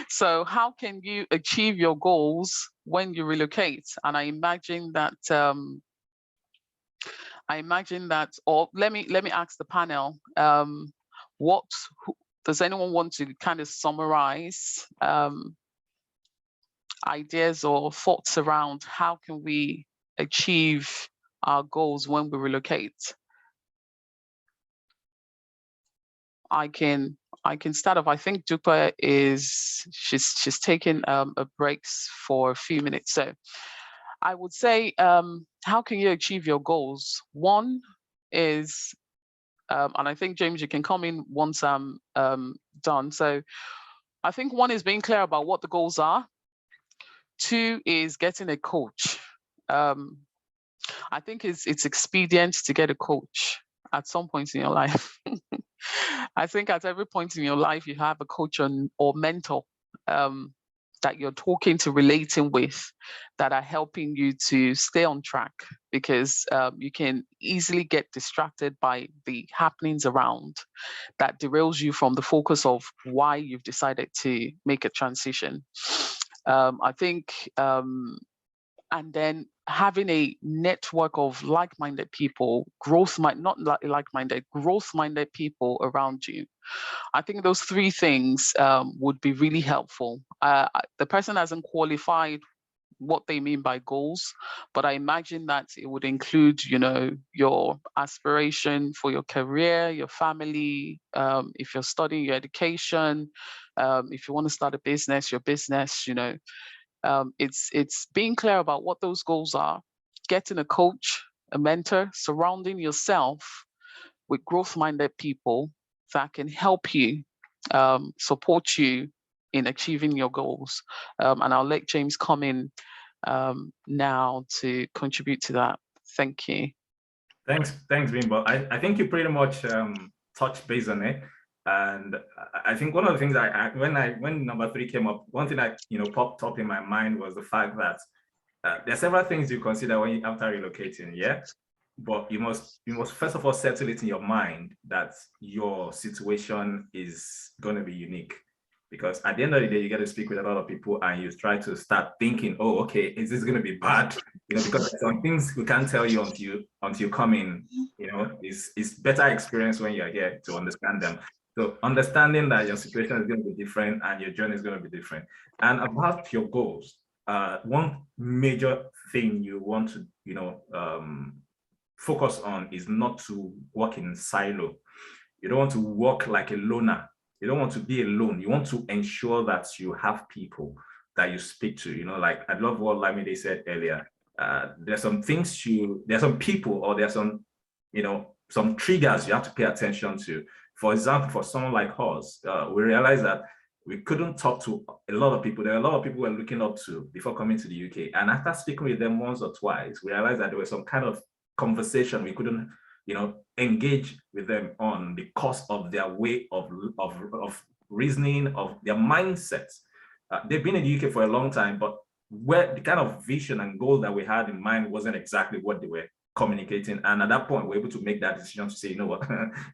So how can you achieve your goals when you relocate? And I imagine that, or let me ask the panel, does anyone want to kind of summarize ideas or thoughts around how can we achieve our goals when we relocate? I can start off. I think Dupa she's taking a break for a few minutes. So I would say, how can you achieve your goals? One is, and I think James, you can come in once I'm done. So I think one is being clear about what the goals are. 2 is getting a coach. I think it's expedient to get a coach at some point in your life. I think at every point in your life, you have a coach or mentor that you're talking to, relating with, that are helping you to stay on track, because you can easily get distracted by the happenings around that derails you from the focus of why you've decided to make a transition. I think, and then having a network of like-minded people, growth-minded people around you. I think those 3 things would be really helpful. The person hasn't qualified what they mean by goals, but I imagine that it would include, your aspiration for your career, your family, if you're studying, your education, if you want to start a business, your business, it's being clear about what those goals are, getting a coach, a mentor, surrounding yourself with growth-minded people that can help you, support you in achieving your goals. And I'll let James come in now to contribute to that. Thank you. Thanks, Bimbo. I think you pretty much touched base on it. And I think one of the things when number 3 came up, one thing that popped up in my mind was the fact that there are several things you consider after relocating, yeah. But you must first of all settle it in your mind that your situation is going to be unique, because at the end of the day, you get to speak with a lot of people and you try to start thinking, oh, okay, is this going to be bad? Because some things we can't tell you until you come in. It's better experience when you're here to understand them. So understanding that your situation is going to be different and your journey is going to be different. And about your goals, one major thing you want to focus on is not to work in silo. You don't want to work like a loner. You don't want to be alone. You want to ensure that you have people that you speak to. Like I love what Lamide said earlier. There's some people, or there's some, some triggers you have to pay attention to. For example, for someone like us, we realized that we couldn't talk to a lot of people. There are a lot of people we were looking up to before coming to the UK. And after speaking with them once or twice, we realized that there was some kind of conversation we couldn't, engage with them on because of their way of reasoning, of their mindsets. They've been in the UK for a long time, but where the kind of vision and goal that we had in mind wasn't exactly what they were communicating. And at that point, we're able to make that decision to say, you know what,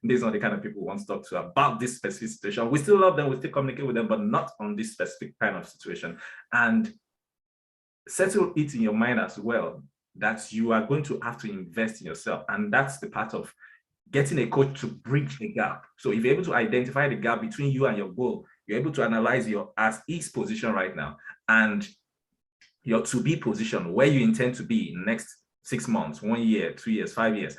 these are the kind of people we want to talk to about this specific situation. We still love them, we still communicate with them, but not on this specific kind of situation. And settle it in your mind as well that you are going to have to invest in yourself. And that's the part of getting a coach to bridge the gap. So if you're able to identify the gap between you and your goal, you're able to analyze your as is position right now and your to be position, where you intend to be in the next 6 months, 1 year, 2 years, 5 years.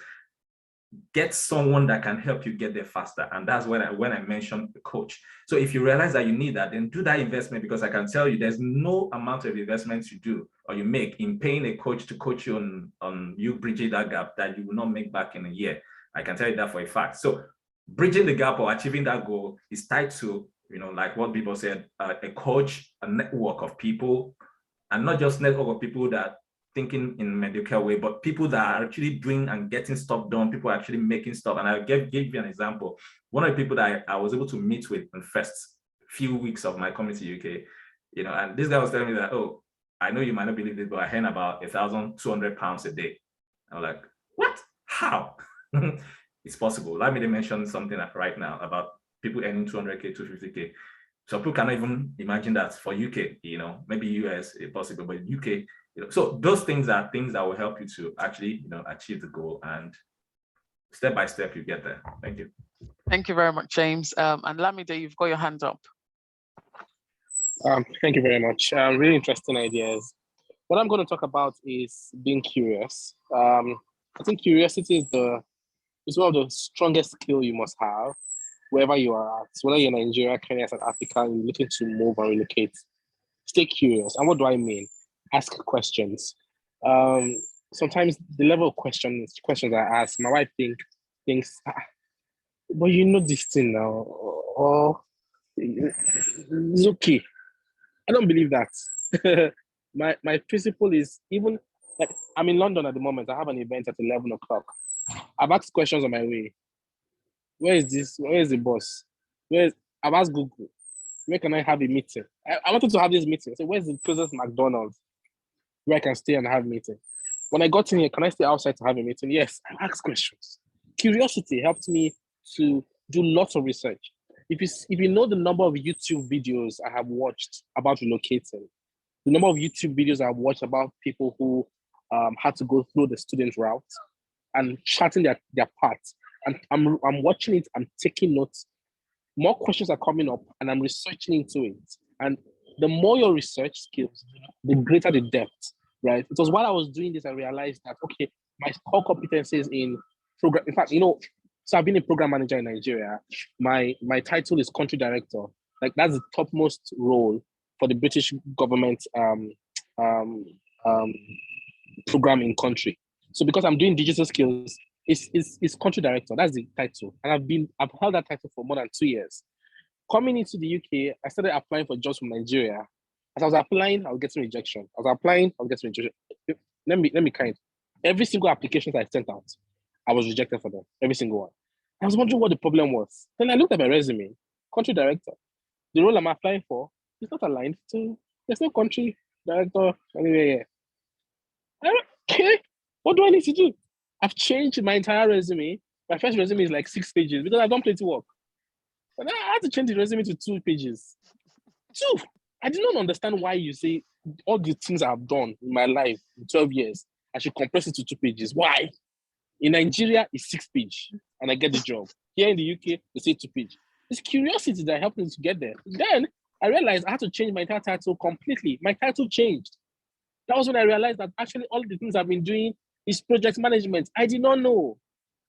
get someone that can help you get there faster. And that's when I mentioned a coach. So if you realize that you need that, then do that investment, because I can tell you there's no amount of investments you do or you make in paying a coach to coach you on you bridging that gap that you will not make back in a year. I can tell you that for a fact. So bridging the gap or achieving that goal is tied to, like what people said, a coach, a network of people, and not just network of people that thinking in a mediocre way, but people that are actually doing and getting stuff done, people are actually making stuff. And I gave you an example. One of the people that I was able to meet with in the first few weeks of my coming to UK, and this guy was telling me that, oh, I know you might not believe this, but I earn about £1,200 a day. I was like, what? How? It's possible. Let me mention something right now about people earning 200K, 250K. So people cannot even imagine that for UK, maybe US is possible, but UK, so those things are things that will help you to actually, achieve the goal, and step by step you get there. Thank you. Thank you very much, James. And Lamide, you've got your hand up. Thank you very much. Really interesting ideas. What I'm going to talk about is being curious. I think curiosity is one of the strongest skills you must have wherever you are at. Whether you're in Nigeria, Kenya, South Africa, and you're looking to move or relocate, stay curious. And what do I mean? Ask questions. Sometimes the level of questions I ask, my wife thinks, but you know this thing now, or it's okay. I don't believe that. my principle is, even like I'm in London at the moment. I have an event at 11 o'clock. I've asked questions on my way. Where is this? Where is the boss? I've asked Google, where can I have a meeting? I wanted to have this meeting. So where's the closest McDonald's where I can stay and have a meeting? When I got in here, can I stay outside to have a meeting? Yes, I asked questions. Curiosity helped me to do lots of research. If you know the number of YouTube videos I have watched about relocating, the number of YouTube videos I've watched about people who had to go through the student route and charting their paths, and I'm watching it, I'm taking notes. More questions are coming up, and I'm researching into it. And the more your research skills, the greater the depth, right? It was while I was doing this, I realized that, okay, my core competencies in program, in fact, so I've been a program manager in Nigeria. My title is country director. Like, that's the topmost role for the British government program in country. So because I'm doing digital skills, it's country director. That's the title. And I've held that title for more than 2 years. Coming into the UK, I started applying for jobs from Nigeria. As I was applying, I was getting rejection. Let me kind. Every single application I sent out, I was rejected for them. Every single one. I was wondering what the problem was. Then I looked at my resume, country director. The role I'm applying for is not aligned to, there's no country director anywhere here. Okay, what do I need to do? I've changed my entire resume. My first resume is like 6 pages because I've done plenty work. But I had to change the resume to 2 pages. 2. I did not understand why you say all the things I've done in my life in 12 years, I should compress it to 2 pages. Why? In Nigeria, it's 6 pages and I get the job. Here in the UK, they say 2 pages. It's curiosity that helped me to get there. Then I realized I had to change my entire title completely. My title changed. That was when I realized that actually all the things I've been doing is project management. I did not know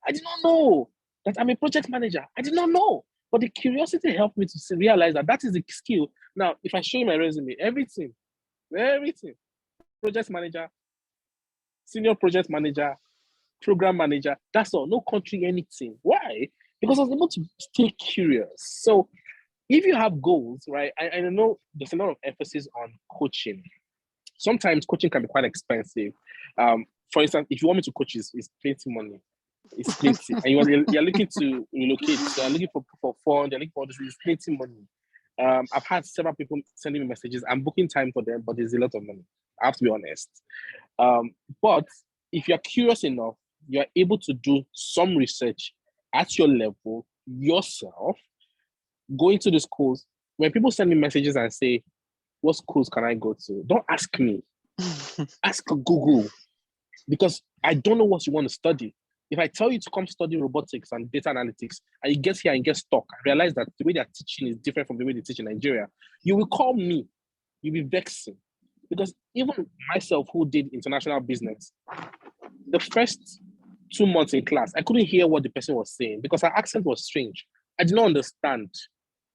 that I'm a project manager. I did not know. But the curiosity helped me to realize that is the skill. Now, if I show you my resume, everything, project manager, senior project manager, program manager, that's all, no country, anything. Why? Because I was able to stay curious. So if you have goals, right, I know there's a lot of emphasis on coaching. Sometimes coaching can be quite expensive. For instance, if you want me to coach, it's plenty money. It's plenty. And you're looking to relocate, so you're looking for fund, you're looking for this, it's plenty money. I've had several people sending me messages. I'm booking time for them, but there's a lot of money. I have to be honest. But if you're curious enough, you're able to do some research at your level yourself, go into the schools. When people send me messages and say, what schools can I go to? Don't ask me. Ask Google. Because I don't know what you want to study. If I tell you to come study robotics and data analytics, and you get here and get stuck, and realize that the way they're teaching is different from the way they teach in Nigeria, you will call me. You'll be vexing. Because even myself, who did international business, the first 2 months in class, I couldn't hear what the person was saying because her accent was strange. I did not understand.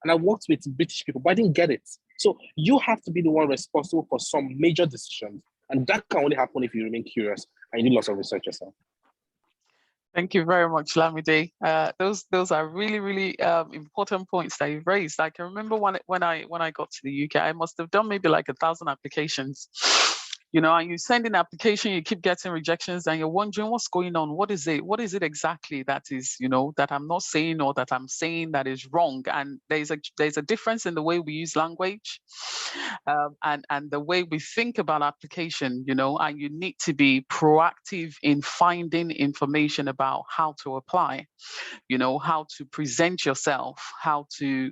And I worked with British people, but I didn't get it. So you have to be the one responsible for some major decisions. And that can only happen if you remain curious and you do lots of research yourself. Thank you very much, Lamide. Those are really, really important points that you've raised. I can remember when I got to the UK, I must have done maybe like 1,000 applications. And you send in an application, you keep getting rejections, and you're wondering what's going on. What is it? What is it exactly that is, that I'm not saying or that I'm saying that is wrong? And there's a difference in the way we use language, and the way we think about application. And you need to be proactive in finding information about how to apply. How to present yourself, how to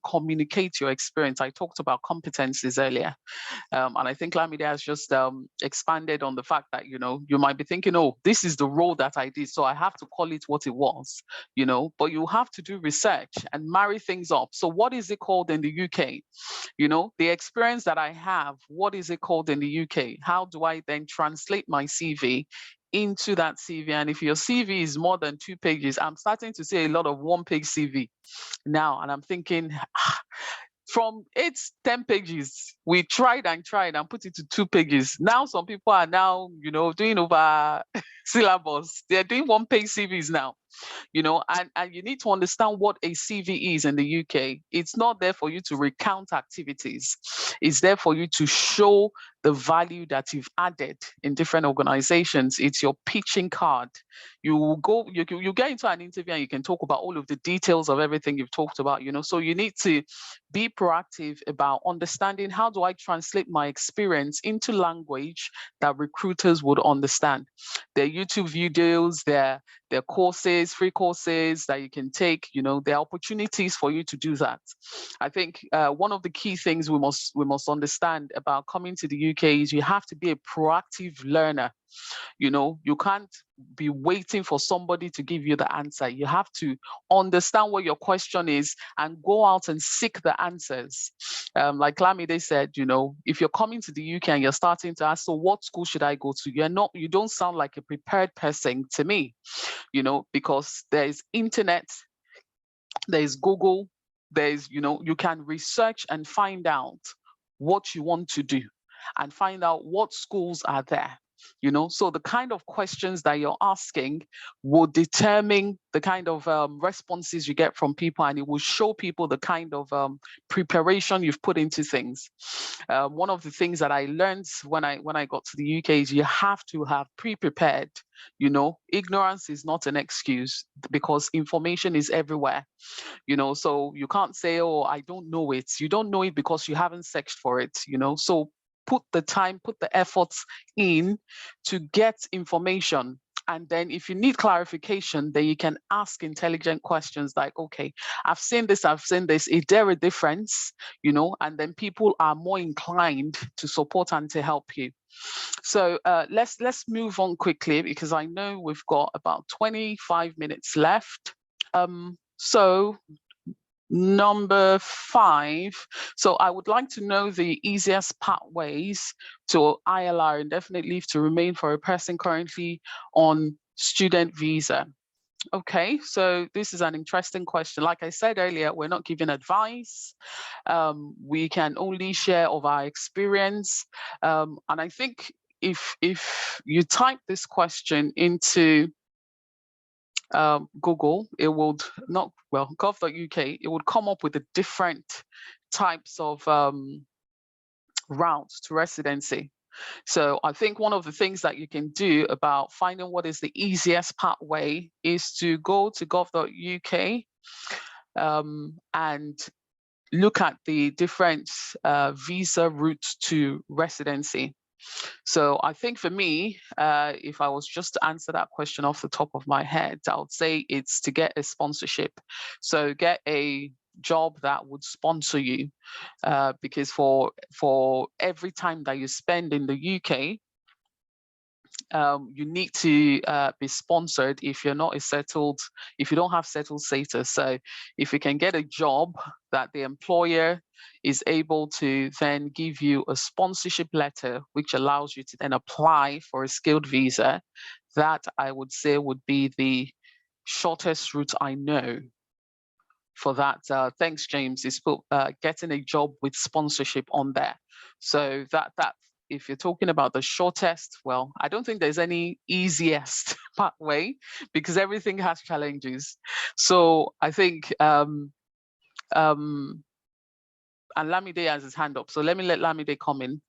communicate your experience. I talked about competencies earlier. And I think Lamide has just expanded on the fact that, you might be thinking, oh, this is the role that I did, so I have to call it what it was, but you have to do research and marry things up. So what is it called in the UK? The experience that I have, what is it called in the UK? How do I then translate my CV into that CV? And if your CV is more than 2 pages, I'm starting to see a lot of 1-page CV now. And I'm thinking, from 10 pages, we tried and put it to 2 pages. Now some people are now, doing over syllabus. They're doing 1-page CVs now. And you need to understand what a CV is in the UK. It's not there for you to recount activities. It's there for you to show the value that you've added in different organizations. It's your pitching card. You get into an interview and you can talk about all of the details of everything you've talked about, so you need to be proactive about understanding, how do I translate my experience into language that recruiters would understand? There are YouTube videos, there are courses, free courses that you can take. There are opportunities for you to do that. I think one of the key things we must understand about coming to the UK is you have to be a proactive learner. You can't be waiting for somebody to give you the answer. You have to understand what your question is and go out and seek the answers. Like Lamide said, if you're coming to the UK and you're starting to ask, so what school should I go to? You don't sound like a prepared person to me, because there's internet, there's Google, there's, you can research and find out what you want to do and find out what schools are there. So the kind of questions that you're asking will determine the kind of responses you get from people, and it will show people the kind of preparation you've put into things. One of the things that I learned when I got to the UK is you have to have pre-prepared. Ignorance is not an excuse because information is everywhere. So you can't say, oh, I don't know it. You don't know it because you haven't searched for it. So put the time, put the efforts in to get information. And then if you need clarification, then you can ask intelligent questions like, okay, I've seen this. Is there a difference? And then people are more inclined to support and to help you. So let's move on quickly because I know we've got about 25 minutes left. So number 5. So I would like to know the easiest pathways to ILR, indefinite leave to remain, for a person currently on student visa. Okay, so this is an interesting question. Like I said earlier, we're not giving advice. We can only share of our experience. And I think if you type this question into Google, it would gov.uk, it would come up with the different types of routes to residency. So I think one of the things that you can do about finding what is the easiest pathway is to go to gov.uk and look at the different visa routes to residency. So I think for me, if I was just to answer that question off the top of my head, I would say it's to get a sponsorship. So get a job that would sponsor you, because for every time that you spend in the UK, you need to be sponsored if you're not if you don't have settled status. So if you can get a job that the employer is able to then give you a sponsorship letter, which allows you to then apply for a skilled visa, that I would say would be the shortest route I know for that. Thanks, James. Is put getting a job with sponsorship on there. So that if you're talking about the shortest, well, I don't think there's any easiest pathway because everything has challenges. So I think and Lamide has his hand up. So let me let Lamide come in.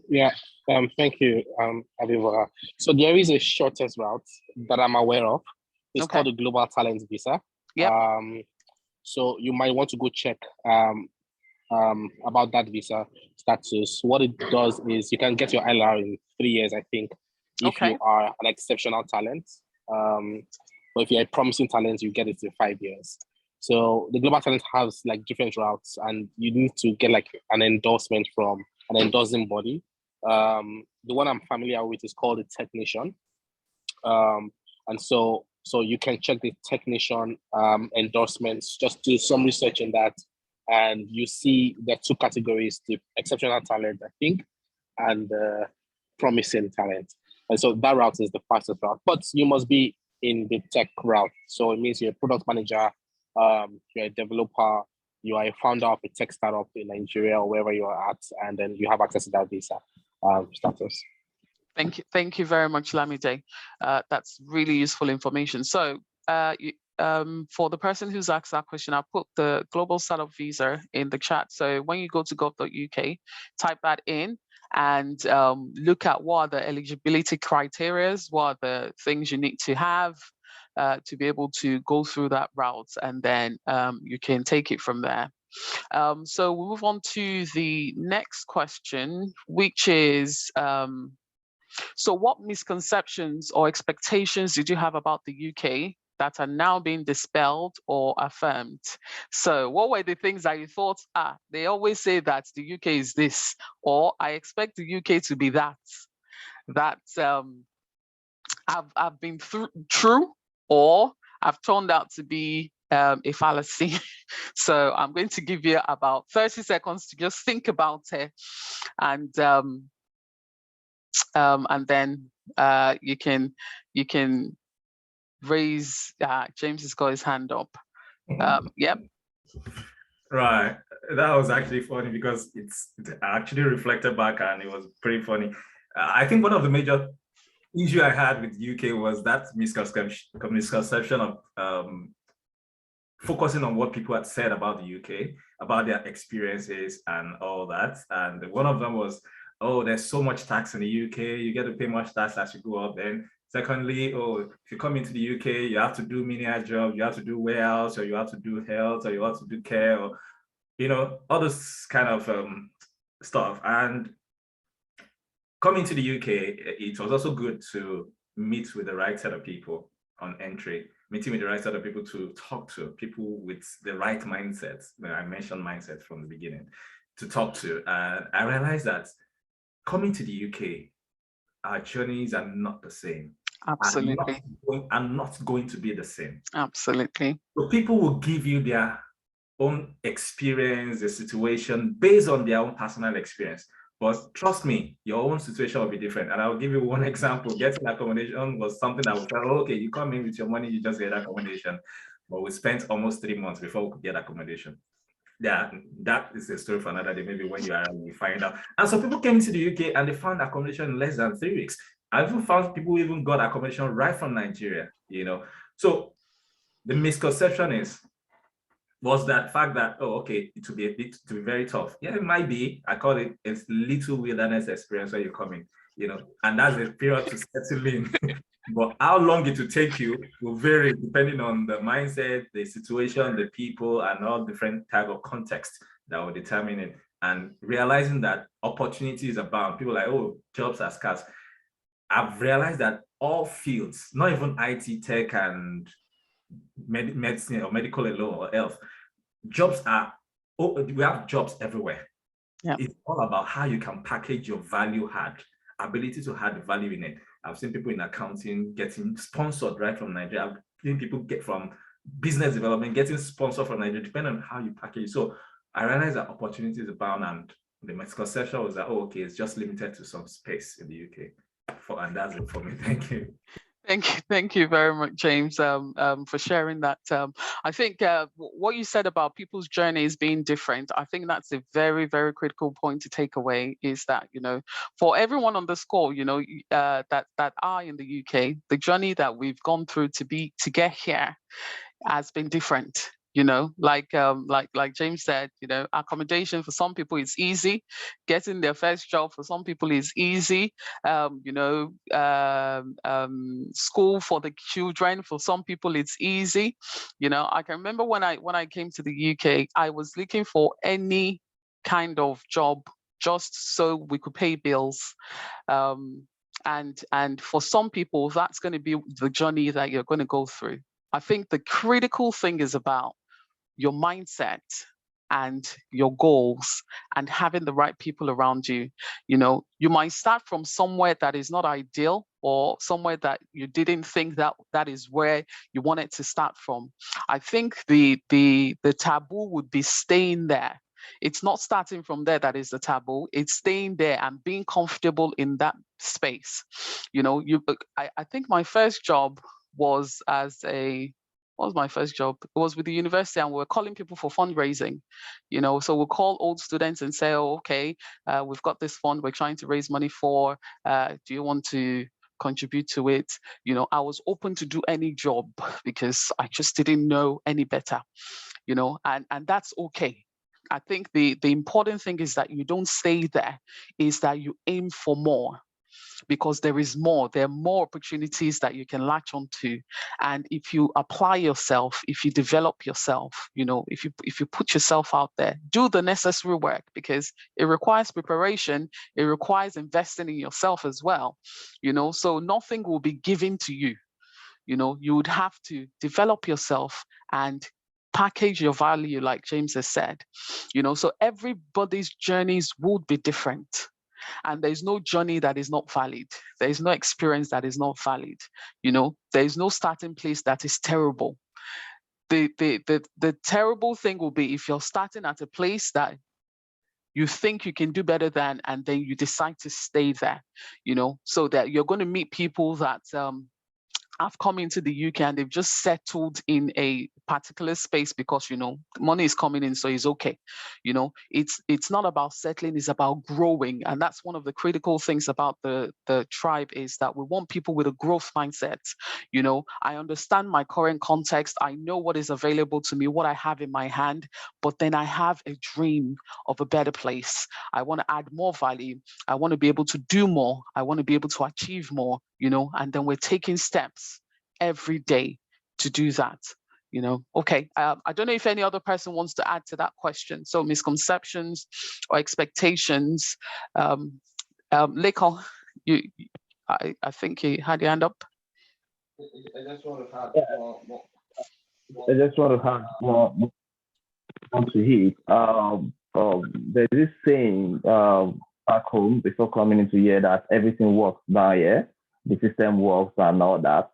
Yeah, thank you, Aviva. So there is a shortest route that I'm aware of. It's called the Global Talent Visa. Yep. So you might want to go check about that visa status. What it does is you can get your ILR in 3 years, I think, if you are an exceptional talent. But if you're a promising talent, you get it in 5 years. So the Global Talent has like different routes, and you need to get like an endorsement from an endorsing body. The one I'm familiar with is called the technician. And so you can check the technician endorsements, just do some research in that. And you see there are 2 categories, the exceptional talent, I think, and promising talent. And so that route is the fastest route, but you must be in the tech route. So it means you're a product manager, you're a developer, you are a founder of a tech startup in Nigeria or wherever you are at, and then you have access to that visa status. Thank you very much, Lamide. That's really useful information. So for the person who's asked that question, I'll put the Global Startup Visa in the chat. So when you go to gov.uk, type that in and look at what are the eligibility criteria, what are the things you need to have to be able to go through that route, and then you can take it from there. So we'll move on to the next question, which is, so what misconceptions or expectations did you have about the UK that are now being dispelled or affirmed? So what were the things that you thought, they always say that the UK is this, or I expect the UK to be that I've been true, or I've turned out to be a fallacy. So I'm going to give you about 30 seconds to just think about it, and then you can raise. James has got his hand up. Yep. Right. That was actually funny because it actually reflected back and it was pretty funny. I think one of the major issue I had with UK was that misconception of focusing on what people had said about the UK, about their experiences and all that. And one of them was, oh, there's so much tax in the UK, you get to pay much tax as you go up. Then secondly, oh, if you come into the UK, you have to do menial jobs, you have to do warehouse, or you have to do health, or you have to do care, or, you know, all this kind of stuff. And coming to the UK, it was also good to meet with the right set of people on entry, meeting with the right set of people to talk to, people with the right mindset. I mentioned mindset from the beginning, to talk to. And I realized that coming to the UK, our journeys are not the same. Absolutely. Are not going to be the same. Absolutely. So people will give you their own experience, the situation based on their own personal experience. But trust me, your own situation will be different. And I'll give you one example. Getting accommodation was something that we felt, okay, you come in with your money, you just get accommodation. But we spent almost 3 months before we could get accommodation. Yeah, that is a story for another day, maybe when you find out. And so people came to the UK and they found accommodation in less than 3 weeks. I even found people who even got accommodation right from Nigeria, you know. So the misconception was that fact that, oh, okay, it will be very tough. Yeah, it might be. I call it a little wilderness experience when you come in, you know, and that's a period to settle in. But how long it will take you will vary depending on the mindset, the situation, the people, and all different type of context that will determine it. And realizing that opportunities abound. People are like, oh, jobs are scarce. I've realized that all fields, not even IT, tech, and medicine or medical alone or health, jobs are, we have jobs everywhere. Yep. It's all about how you can package your value add, ability to add value in it. I've seen people in accounting getting sponsored right from Nigeria. I've seen people get from business development getting sponsored from Nigeria, depending on how you package. So I realized that opportunities abound, and the misconception was that, oh, okay, it's just limited to some space in the UK. And that's it for me. Thank you. Thank you very much, James, for sharing that. I think what you said about people's journeys being different, I think that's a very, very critical point to take away. Is that, you know, for everyone on this call, you know, that are in the UK, the journey that we've gone through to get here has been different. You know, like James said, you know, accommodation for some people is easy, getting their first job for some people is easy. School for the children for some people it's easy. You know, I can remember when I came to the UK, I was looking for any kind of job just so we could pay bills. And for some people, that's going to be the journey that you're going to go through. I think the critical thing is about your mindset and your goals and having the right people around you. You know, you might start from somewhere that is not ideal or somewhere that you didn't think that is where you wanted to start from. I think the taboo would be staying there. It's not starting from there that is the taboo. It's staying there and being comfortable in that space. You know, I think my first job was what was my first job? It was with the university, and we were calling people for fundraising. You know, so we'll call old students and say, "Oh, okay, we've got this fund we're trying to raise money for. Do you want to contribute to it?" You know, I was open to do any job because I just didn't know any better. You know, and that's okay. I think the important thing is that you don't stay there, is that you aim for more, because there is more. There are more opportunities that you can latch onto. And if you apply yourself, if you develop yourself, you know, if you put yourself out there, do the necessary work, because it requires preparation, it requires investing in yourself as well. You know, so nothing will be given to you. You know, you would have to develop yourself and package your value, like James has said. You know, so everybody's journeys would be different. And there's no journey that is not valid. There is no experience that is not valid. You know, there is no starting place that is terrible. The terrible thing will be if you're starting at a place that you think you can do better than, and then you decide to stay there. You know, so that you're going to meet people that have come into the UK and they've just settled in a particular space because, you know, money is coming in, so it's okay. You know, it's not about settling, it's about growing. And that's one of the critical things about the tribe, is that we want people with a growth mindset. You know, I understand my current context. I know what is available to me, what I have in my hand, but then I have a dream of a better place. I want to add more value. I want to be able to do more. I want to be able to achieve more, you know, and then we're taking steps every day to do that. You know, okay. I don't know if any other person wants to add to that question. So misconceptions or expectations. Lekon, I think you had your hand up. I just want to have more to hit. There's this saying back home before coming into here that everything works down here, the system works and all that.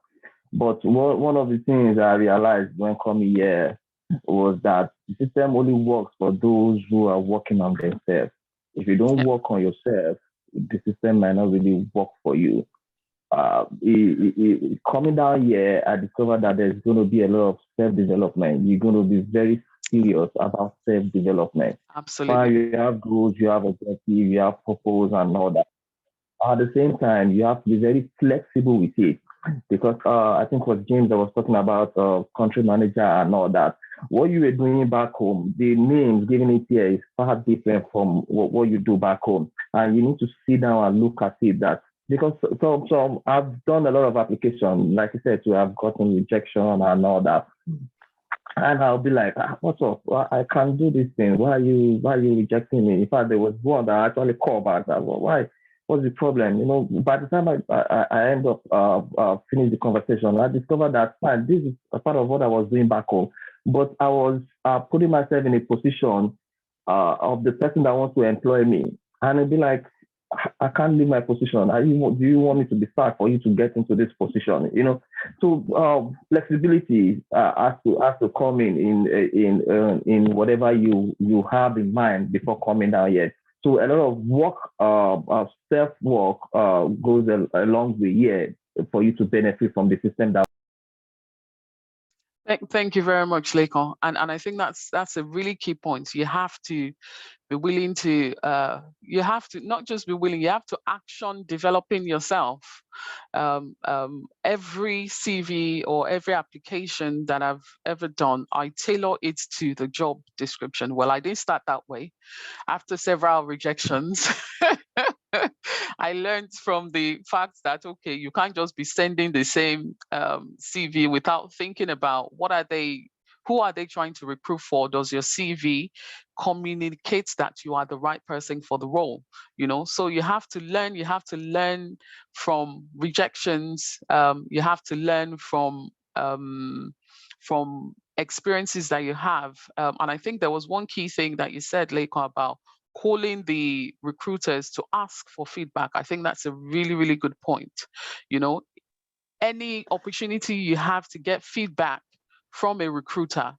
But one of the things I realized when coming here was that the system only works for those who are working on themselves. If you don't work on yourself, the system might not really work for you. Coming down here, I discovered that there's going to be a lot of self-development. You're going to be very serious about self-development. Absolutely. You have goals, you have objectives, you have purpose and all that. At the same time, you have to be very flexible with it, because I think what James was talking about, country manager and all that. What you were doing back home, the names given it here is far different from what you do back home. And you need to sit down and look at it, that because so I've done a lot of application, like I said, to have gotten rejection and all that. And I'll be like, what's up? Well, I can't do this thing. Why are you rejecting me? In fact, there was one that actually called back that, well, why? What's the problem? You know, by the time I end up finish the conversation, I discovered that, fine, this is a part of what I was doing back home. But I was putting myself in a position of the person that wants to employ me. And it'd be like, I can't leave my position. Do you want me to be sacked for you to get into this position? You know, so flexibility has to come in whatever you have in mind before coming down here. So a lot of work, self-work goes along the year for you to benefit from the system that. Thank you very much, Lekon. And I think that's a really key point. You have to be willing to, you have to not just be willing, you have to action developing yourself. Every CV or every application that I've ever done, I tailor it to the job description. Well, I didn't start that way. After several rejections, I learned from the fact that, okay, you can't just be sending the same CV without thinking about who are they trying to recruit for? Does your CV communicate that you are the right person for the role? So you have to learn from rejections. You have to learn from experiences that you have. And I think there was one key thing that you said, Leiko, about calling the recruiters to ask for feedback. I think that's a really, really good point. Any opportunity you have to get feedback from a recruiter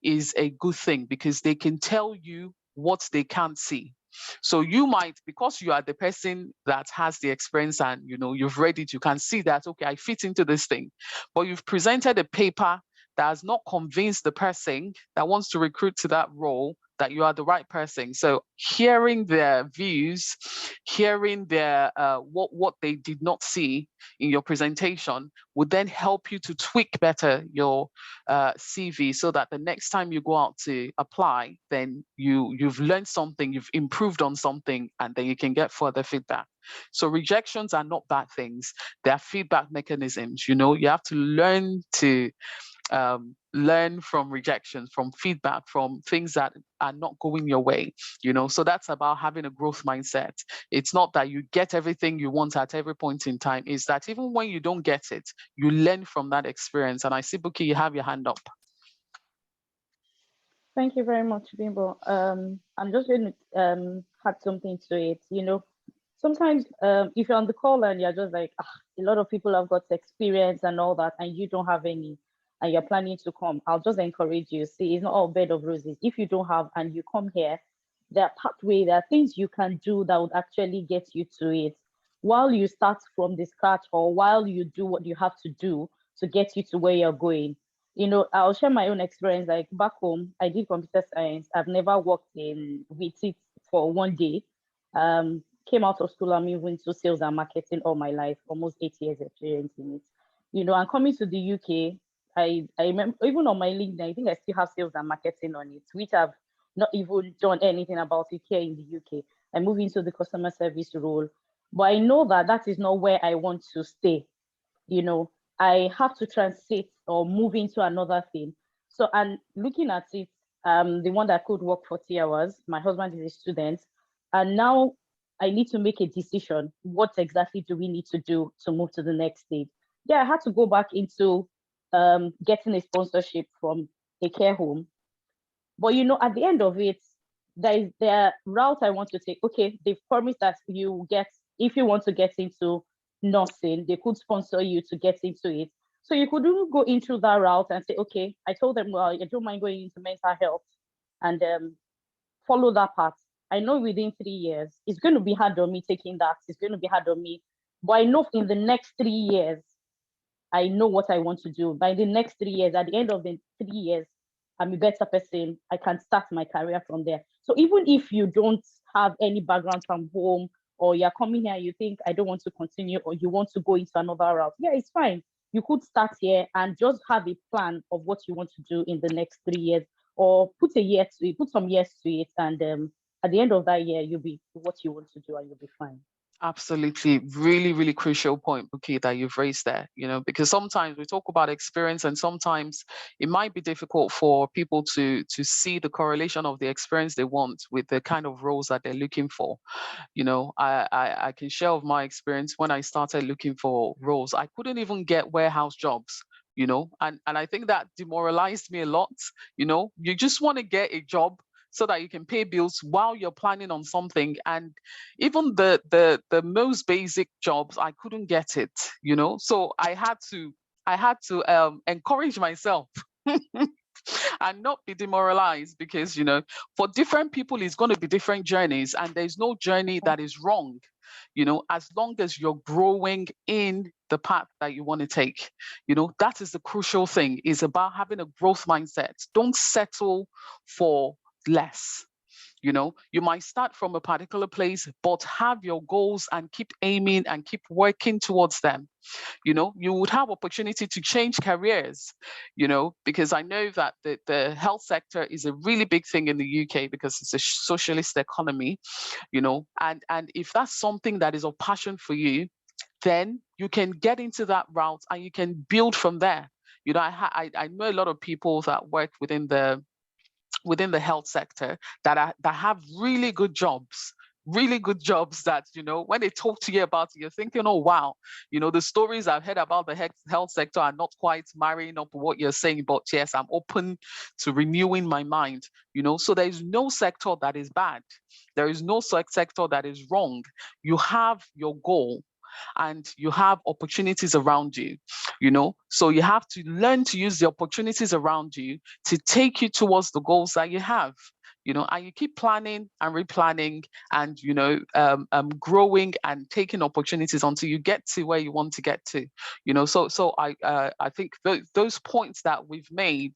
is a good thing, because they can tell you what they can't see. So you might, because you are the person that has the experience and you've read it, you can see that, okay, I fit into this thing, but you've presented a paper that has not convinced the person that wants to recruit to that role that you are the right person. So hearing their views, hearing their what they did not see in your presentation would then help you to tweak better your CV, so that the next time you go out to apply, then you've learned something, you've improved on something, and then you can get further feedback. So rejections are not bad things. They are feedback mechanisms. You have to learn to learn from rejections, from feedback, from things that are not going your way. So that's about having a growth mindset. It's not that you get everything you want at every point in time. It's that even when you don't get it, you learn from that experience. And I see, Buki, you have your hand up. Thank you very much, Bimbo. I'm just going to add something to it. Sometimes if you're on the call and you're just like, a lot of people have got experience and all that, and you don't have any, and you're planning to come, I'll just encourage you. See, it's not all bed of roses. If you don't have and you come here, there are pathways, there are things you can do that would actually get you to it. While you start from the scratch, or while you do what you have to do to get you to where you're going. I'll share my own experience. Like back home, I did computer science. I've never worked with it for one day. Came out of school, I'm moving to sales and marketing all my life, almost 8 years experience in it. And coming to the UK, I remember even on my LinkedIn, I think I still have sales and marketing on it, which I've not even done anything about it here in the UK. I moved into the customer service role, but I know that is not where I want to stay. I have to transit or move into another thing. So, and looking at it, the one that could work 40 hours, my husband is a student, and now I need to make a decision. What exactly do we need to do to move to the next stage? Yeah, I had to go back into getting a sponsorship from a care home. But at the end of it, there is the route I want to take. Okay, they've promised that if you want to get into nursing, they could sponsor you to get into it. So you could even go into that route and say, okay, I told them, well, I don't mind going into mental health and follow that path. I know within 3 years, it's going to be hard on me taking that. It's going to be hard on me. But I know in the next 3 years, I know what I want to do. By the next 3 years, at the end of the 3 years, I'm a better person. I can start my career from there. So even if you don't have any background from home, or you're coming here, you think, I don't want to continue, or you want to go into another route, yeah, it's fine. You could start here and just have a plan of what you want to do in the next 3 years, or put some years to it. And at the end of that year, you'll be what you want to do and you'll be fine. Absolutely. Really, really crucial point, Buki, that you've raised there, because sometimes we talk about experience, and sometimes it might be difficult for people to see the correlation of the experience they want with the kind of roles that they're looking for. I can share of my experience. When I started looking for roles, I couldn't even get warehouse jobs, and I think that demoralized me a lot. You just want to get a job so that you can pay bills while you're planning on something. And even the most basic jobs, I couldn't get it, So I had to encourage myself and not be demoralized, because, you know, for different people, it's going to be different journeys, and there's no journey that is wrong, you know, as long as you're growing in the path that you want to take. You know, that is the crucial thing, is about having a growth mindset. Don't settle for less. You know, you might start from a particular place, but have your goals and keep aiming and keep working towards them. You know, you would have opportunity to change careers, you know, because I know that the health sector is a really big thing in the UK, because it's a socialist economy, you know, and if that's something that is of passion for you, then you can get into that route and you can build from there. You know, I know a lot of people that work within the health sector that have really good jobs, that, you know, when they talk to you about it, you're thinking, oh wow, you know, the stories I've heard about the health sector are not quite marrying up with what you're saying, but yes, I'm open to renewing my mind, you know. So there is no sector that is bad, there is no sector that is wrong. You have your goal and you have opportunities around you, you know. So you have to learn to use the opportunities around you to take you towards the goals that you have, you know, and you keep planning and replanning and, you know, growing and taking opportunities until you get to where you want to get to, you know. So I think those points that we've made,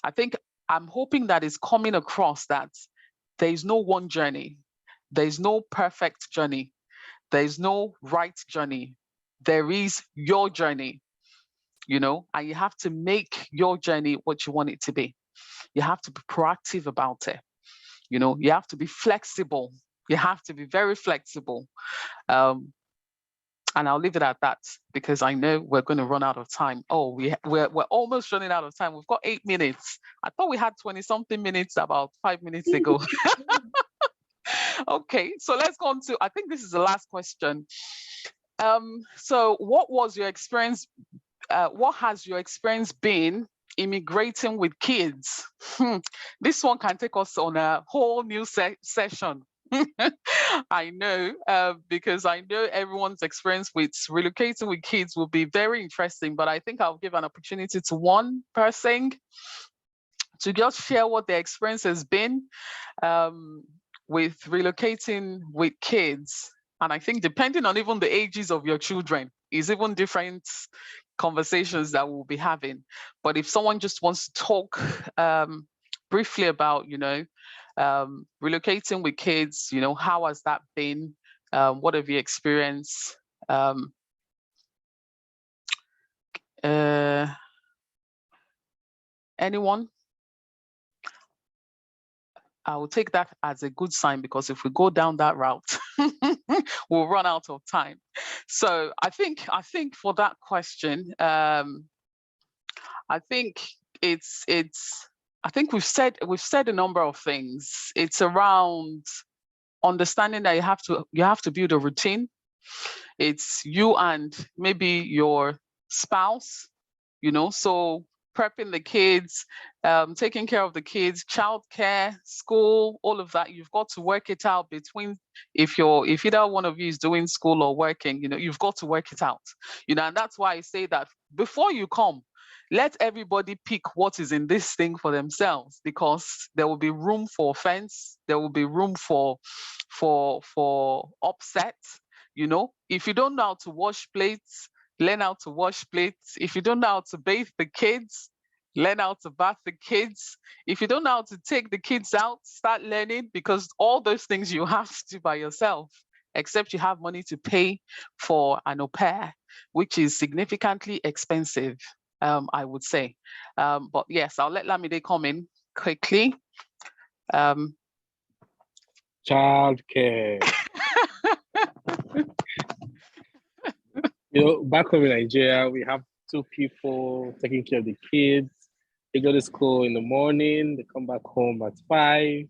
I think I'm hoping that is coming across, that there is no one journey, there is no perfect journey, there is no right journey. There is your journey, you know, and you have to make your journey what you want it to be. You have to be proactive about it. You know, you have to be flexible. You have to be very flexible. And I'll leave it at that, because I know we're going to run out of time. Oh, we're almost running out of time. We've got 8 minutes. I thought we had 20 something minutes about 5 minutes ago. Okay, so let's go on to, I think this is the last question. So what was your experience? What has your experience been immigrating with kids? This one can take us on a whole new session. I know, because I know everyone's experience with relocating with kids will be very interesting, but I think I'll give an opportunity to one person to just share what their experience has been with relocating with kids. And I think depending on even the ages of your children is even different conversations that we'll be having. But if someone just wants to talk briefly about, you know, relocating with kids, you know, how has that been? What have you experienced? Anyone? I will take that as a good sign, because if we go down that route, we'll run out of time. So I think for that question, I think I think we've said a number of things. It's around understanding that you have to build a routine. It's you and maybe your spouse, you know, so prepping the kids, taking care of the kids, childcare, school, all of that. You've got to work it out between, if either one of you is doing school or working, you know, you've got to work it out, you know. And that's why I say that before you come, let everybody pick what is in this thing for themselves, because there will be room for offense, there will be room for upset, you know. If you don't know how to wash plates, learn how to wash plates. If you don't know how to bathe the kids, learn how to bath the kids. If you don't know how to take the kids out, start learning, because all those things you have to do by yourself, except you have money to pay for an au pair, which is significantly expensive, I would say. But yes, I'll let Lamide come in quickly. Childcare. You know, back home in Nigeria, we have two people taking care of the kids. They go to school in the morning, they come back home at 5.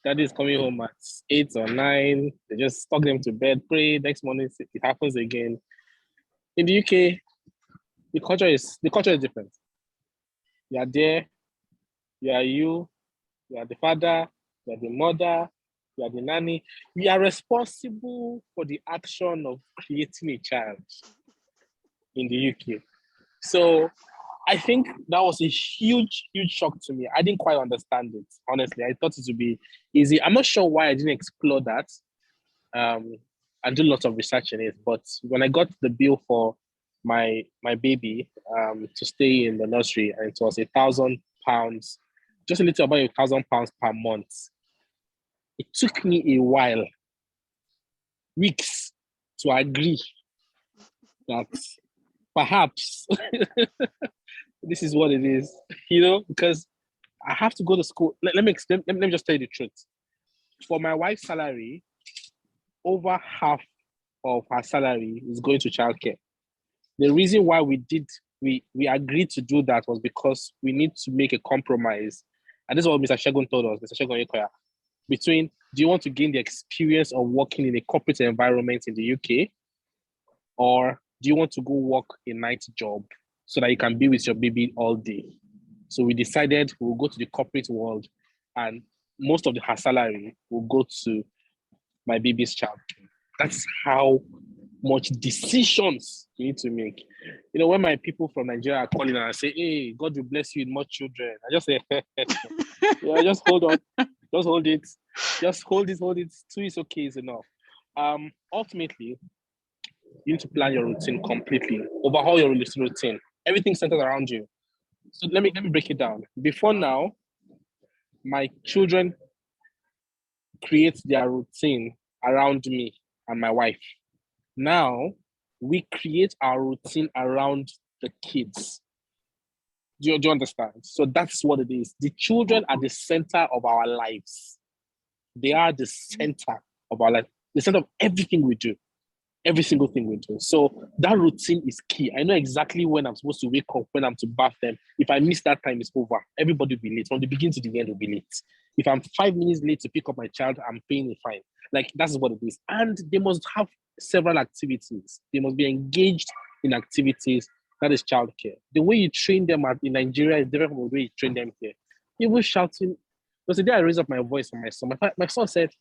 Daddy's coming home at 8 or 9. They just tuck them to bed, pray. Next morning, it happens again. In the UK, the culture is different. You are there, you are the father, you are the mother, you are the nanny. We are responsible for the action of creating a child in the UK. So I think that was a huge, huge shock to me. I didn't quite understand it, honestly. I thought it would be easy. I'm not sure why I didn't explore that and do lots of research in it. But when I got the bill for my baby to stay in the nursery, and it was £1,000, just a little about £1,000 per month. It took me a while, weeks, to agree that perhaps this is what it is, because I have to go to school. Let me just tell you the truth. For my wife's salary, over half of her salary is going to childcare. The reason why we agreed to do that was because we need to make a compromise. And this is what Mr. Shegun told us, Mr. Shegun Yekoya, between, do you want to gain the experience of working in a corporate environment in the UK, or do you want to go work a night job so that you can be with your baby all day? So we decided we'll go to the corporate world, and most of her salary will go to my baby's child. That's how much decisions you need to make. When my people from Nigeria are calling and I say, hey, God will bless you with more children, I just say, yeah, just hold on. Just hold it. Just hold it. 2 is okay, is enough. Ultimately, you need to plan your routine completely. Overhaul your routine. Everything centered around you. So let me break it down. Before now, my children create their routine around me and my wife. Now, we create our routine around the kids. Do you understand? So that's what it is. The children are the center of our lives. They are the center of our life, the center of everything we do, every single thing we do. So that routine is key. I know exactly when I'm supposed to wake up, when I'm to bath them. If I miss that time, it's over. Everybody will be late. From the beginning to the end, will be late. If I'm 5 minutes late to pick up my child, I'm paying a fine. Like, that's what it is. And they must have several activities. They must be engaged in activities. That is childcare. The way you train them in Nigeria is different from the way you train them here. Even shouting. Because the day I raised up my voice for my son, my son said,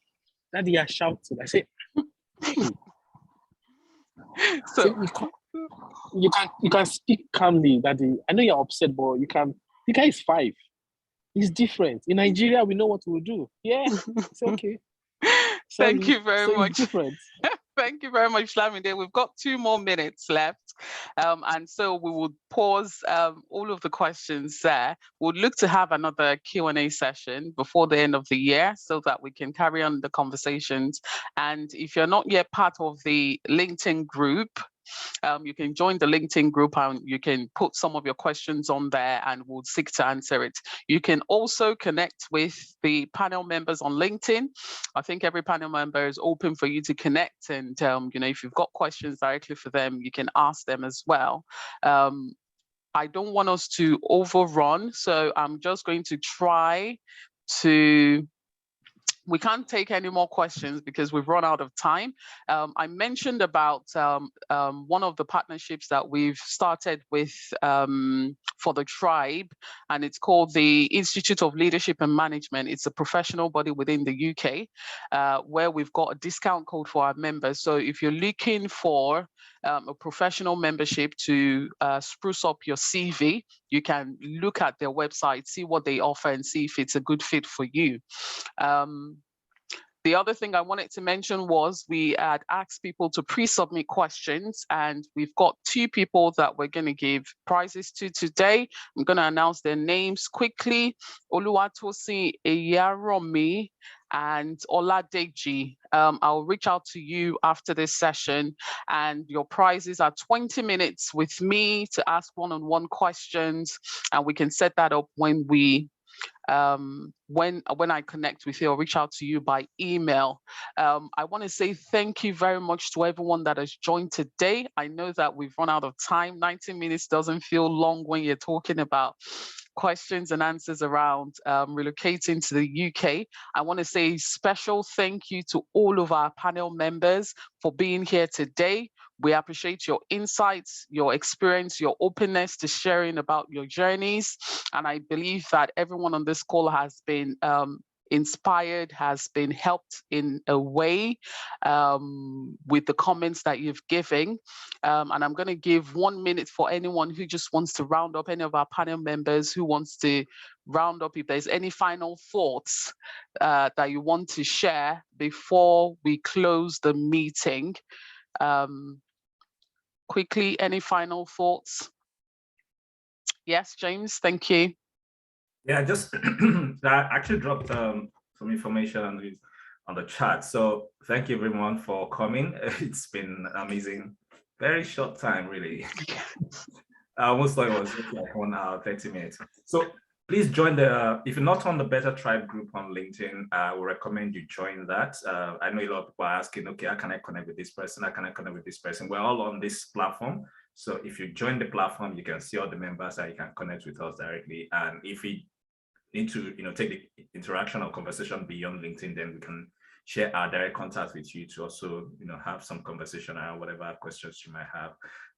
Daddy, you're shouting. I said, So you can speak calmly, Daddy. I know you're upset, but you can. The guy is 5. It's different. In Nigeria, we know what we'll do. Yeah, it's okay. Sorry. Thank you very much. It's different. Thank you very much, Lamide. We've got 2 more minutes left. And so we will pause all of the questions there. We'll look to have another Q&A session before the end of the year so that we can carry on the conversations. And if you're not yet part of the LinkedIn group, you can join the LinkedIn group and you can put some of your questions on there and we'll seek to answer it. You can also connect with the panel members on LinkedIn. I think every panel member is open for you to connect, and if you've got questions directly for them, you can ask them as well. I don't want us to overrun, so I'm just going to try to... We can't take any more questions because we've run out of time. I mentioned about one of the partnerships that we've started with for the tribe, and it's called the Institute of Leadership and Management. It's a professional body within the UK where we've got a discount code for our members. So if you're looking for a professional membership to spruce up your CV, you can look at their website, see what they offer, and see if it's a good fit for you. The other thing I wanted to mention was we had asked people to pre-submit questions, and we've got 2 people that we're going to give prizes to today. I'm going to announce their names quickly. Oluwatosi Eyaromi and Oladeji. I'll reach out to you after this session, and your prizes are 20 minutes with me to ask one-on-one questions, and we can set that up when I connect with you or reach out to you by email. I want to say thank you very much to everyone that has joined today. I know that we've run out of time. 90 minutes doesn't feel long when you're talking about questions and answers around relocating to the UK. I want to say special thank you to all of our panel members for being here today. We appreciate your insights, your experience, your openness to sharing about your journeys. And I believe that everyone on this call has been inspired, has been helped in a way with the comments that you've given. And I'm going to give 1 minute for anyone who just wants to round up, any of our panel members who wants to round up, if there's any final thoughts that you want to share before we close the meeting. Quickly, any final thoughts? Yes, James, thank you. Yeah, just I actually dropped some information on the chat. So thank you everyone for coming. It's been amazing. Very short time, really. I almost thought it was just like 1 hour, 30 minutes. So please join if you're not on the Better Tribe group on LinkedIn, I would recommend you join that. I know a lot of people are asking, okay, how can I connect with this person? How can I connect with this person? We're all on this platform. So if you join the platform, you can see all the members and you can connect with us directly. And if we need to, take the interaction or conversation beyond LinkedIn, then we can share our direct contact with you to also, have some conversation around whatever questions you might have.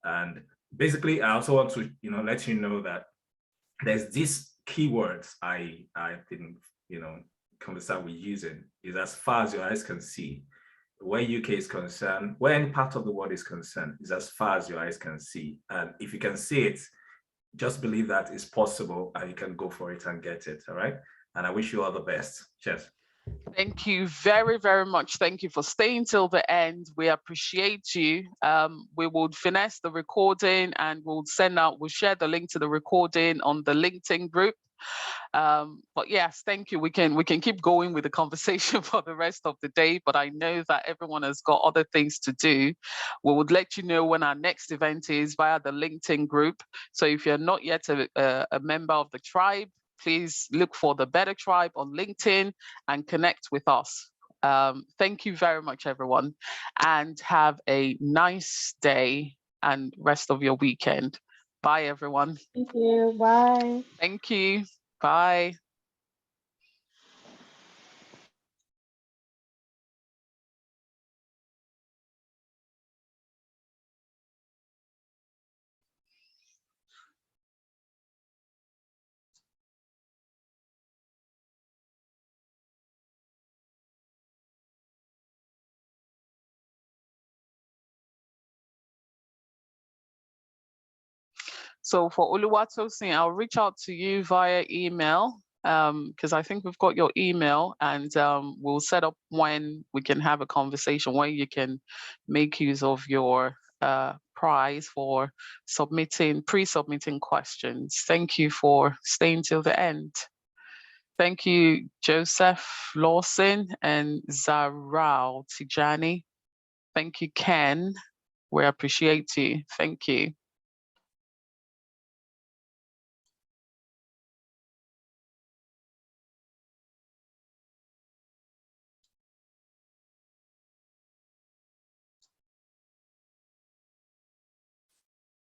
And basically, I also want to, let you know that there's these keywords I think, conversation we're using is as far as your eyes can see. Where UK is concerned, where any part of the world is concerned, is as far as your eyes can see. And if you can see it, just believe that it's possible and you can go for it and get it. All right. And I wish you all the best. Cheers. Thank you very, very much. Thank you for staying till the end. We appreciate you. We will finesse the recording and we'll share the link to the recording on the LinkedIn group. But yes, thank you. We can keep going with the conversation for the rest of the day, but I know that everyone has got other things to do. We would let you know when our next event is via the LinkedIn group. So if you're not yet a member of the tribe, please look for the Better Tribe on LinkedIn and connect with us. Thank you very much, everyone, and have a nice day and rest of your weekend. Bye, everyone. Thank you. Bye. Thank you. Bye. So for Oluwatosin, I'll reach out to you via email because I think we've got your email, and we'll set up when we can have a conversation where you can make use of your prize for pre-submitting questions. Thank you for staying till the end. Thank you, Joseph Lawson and Zarao Tijani. Thank you, Ken. We appreciate you. Thank you.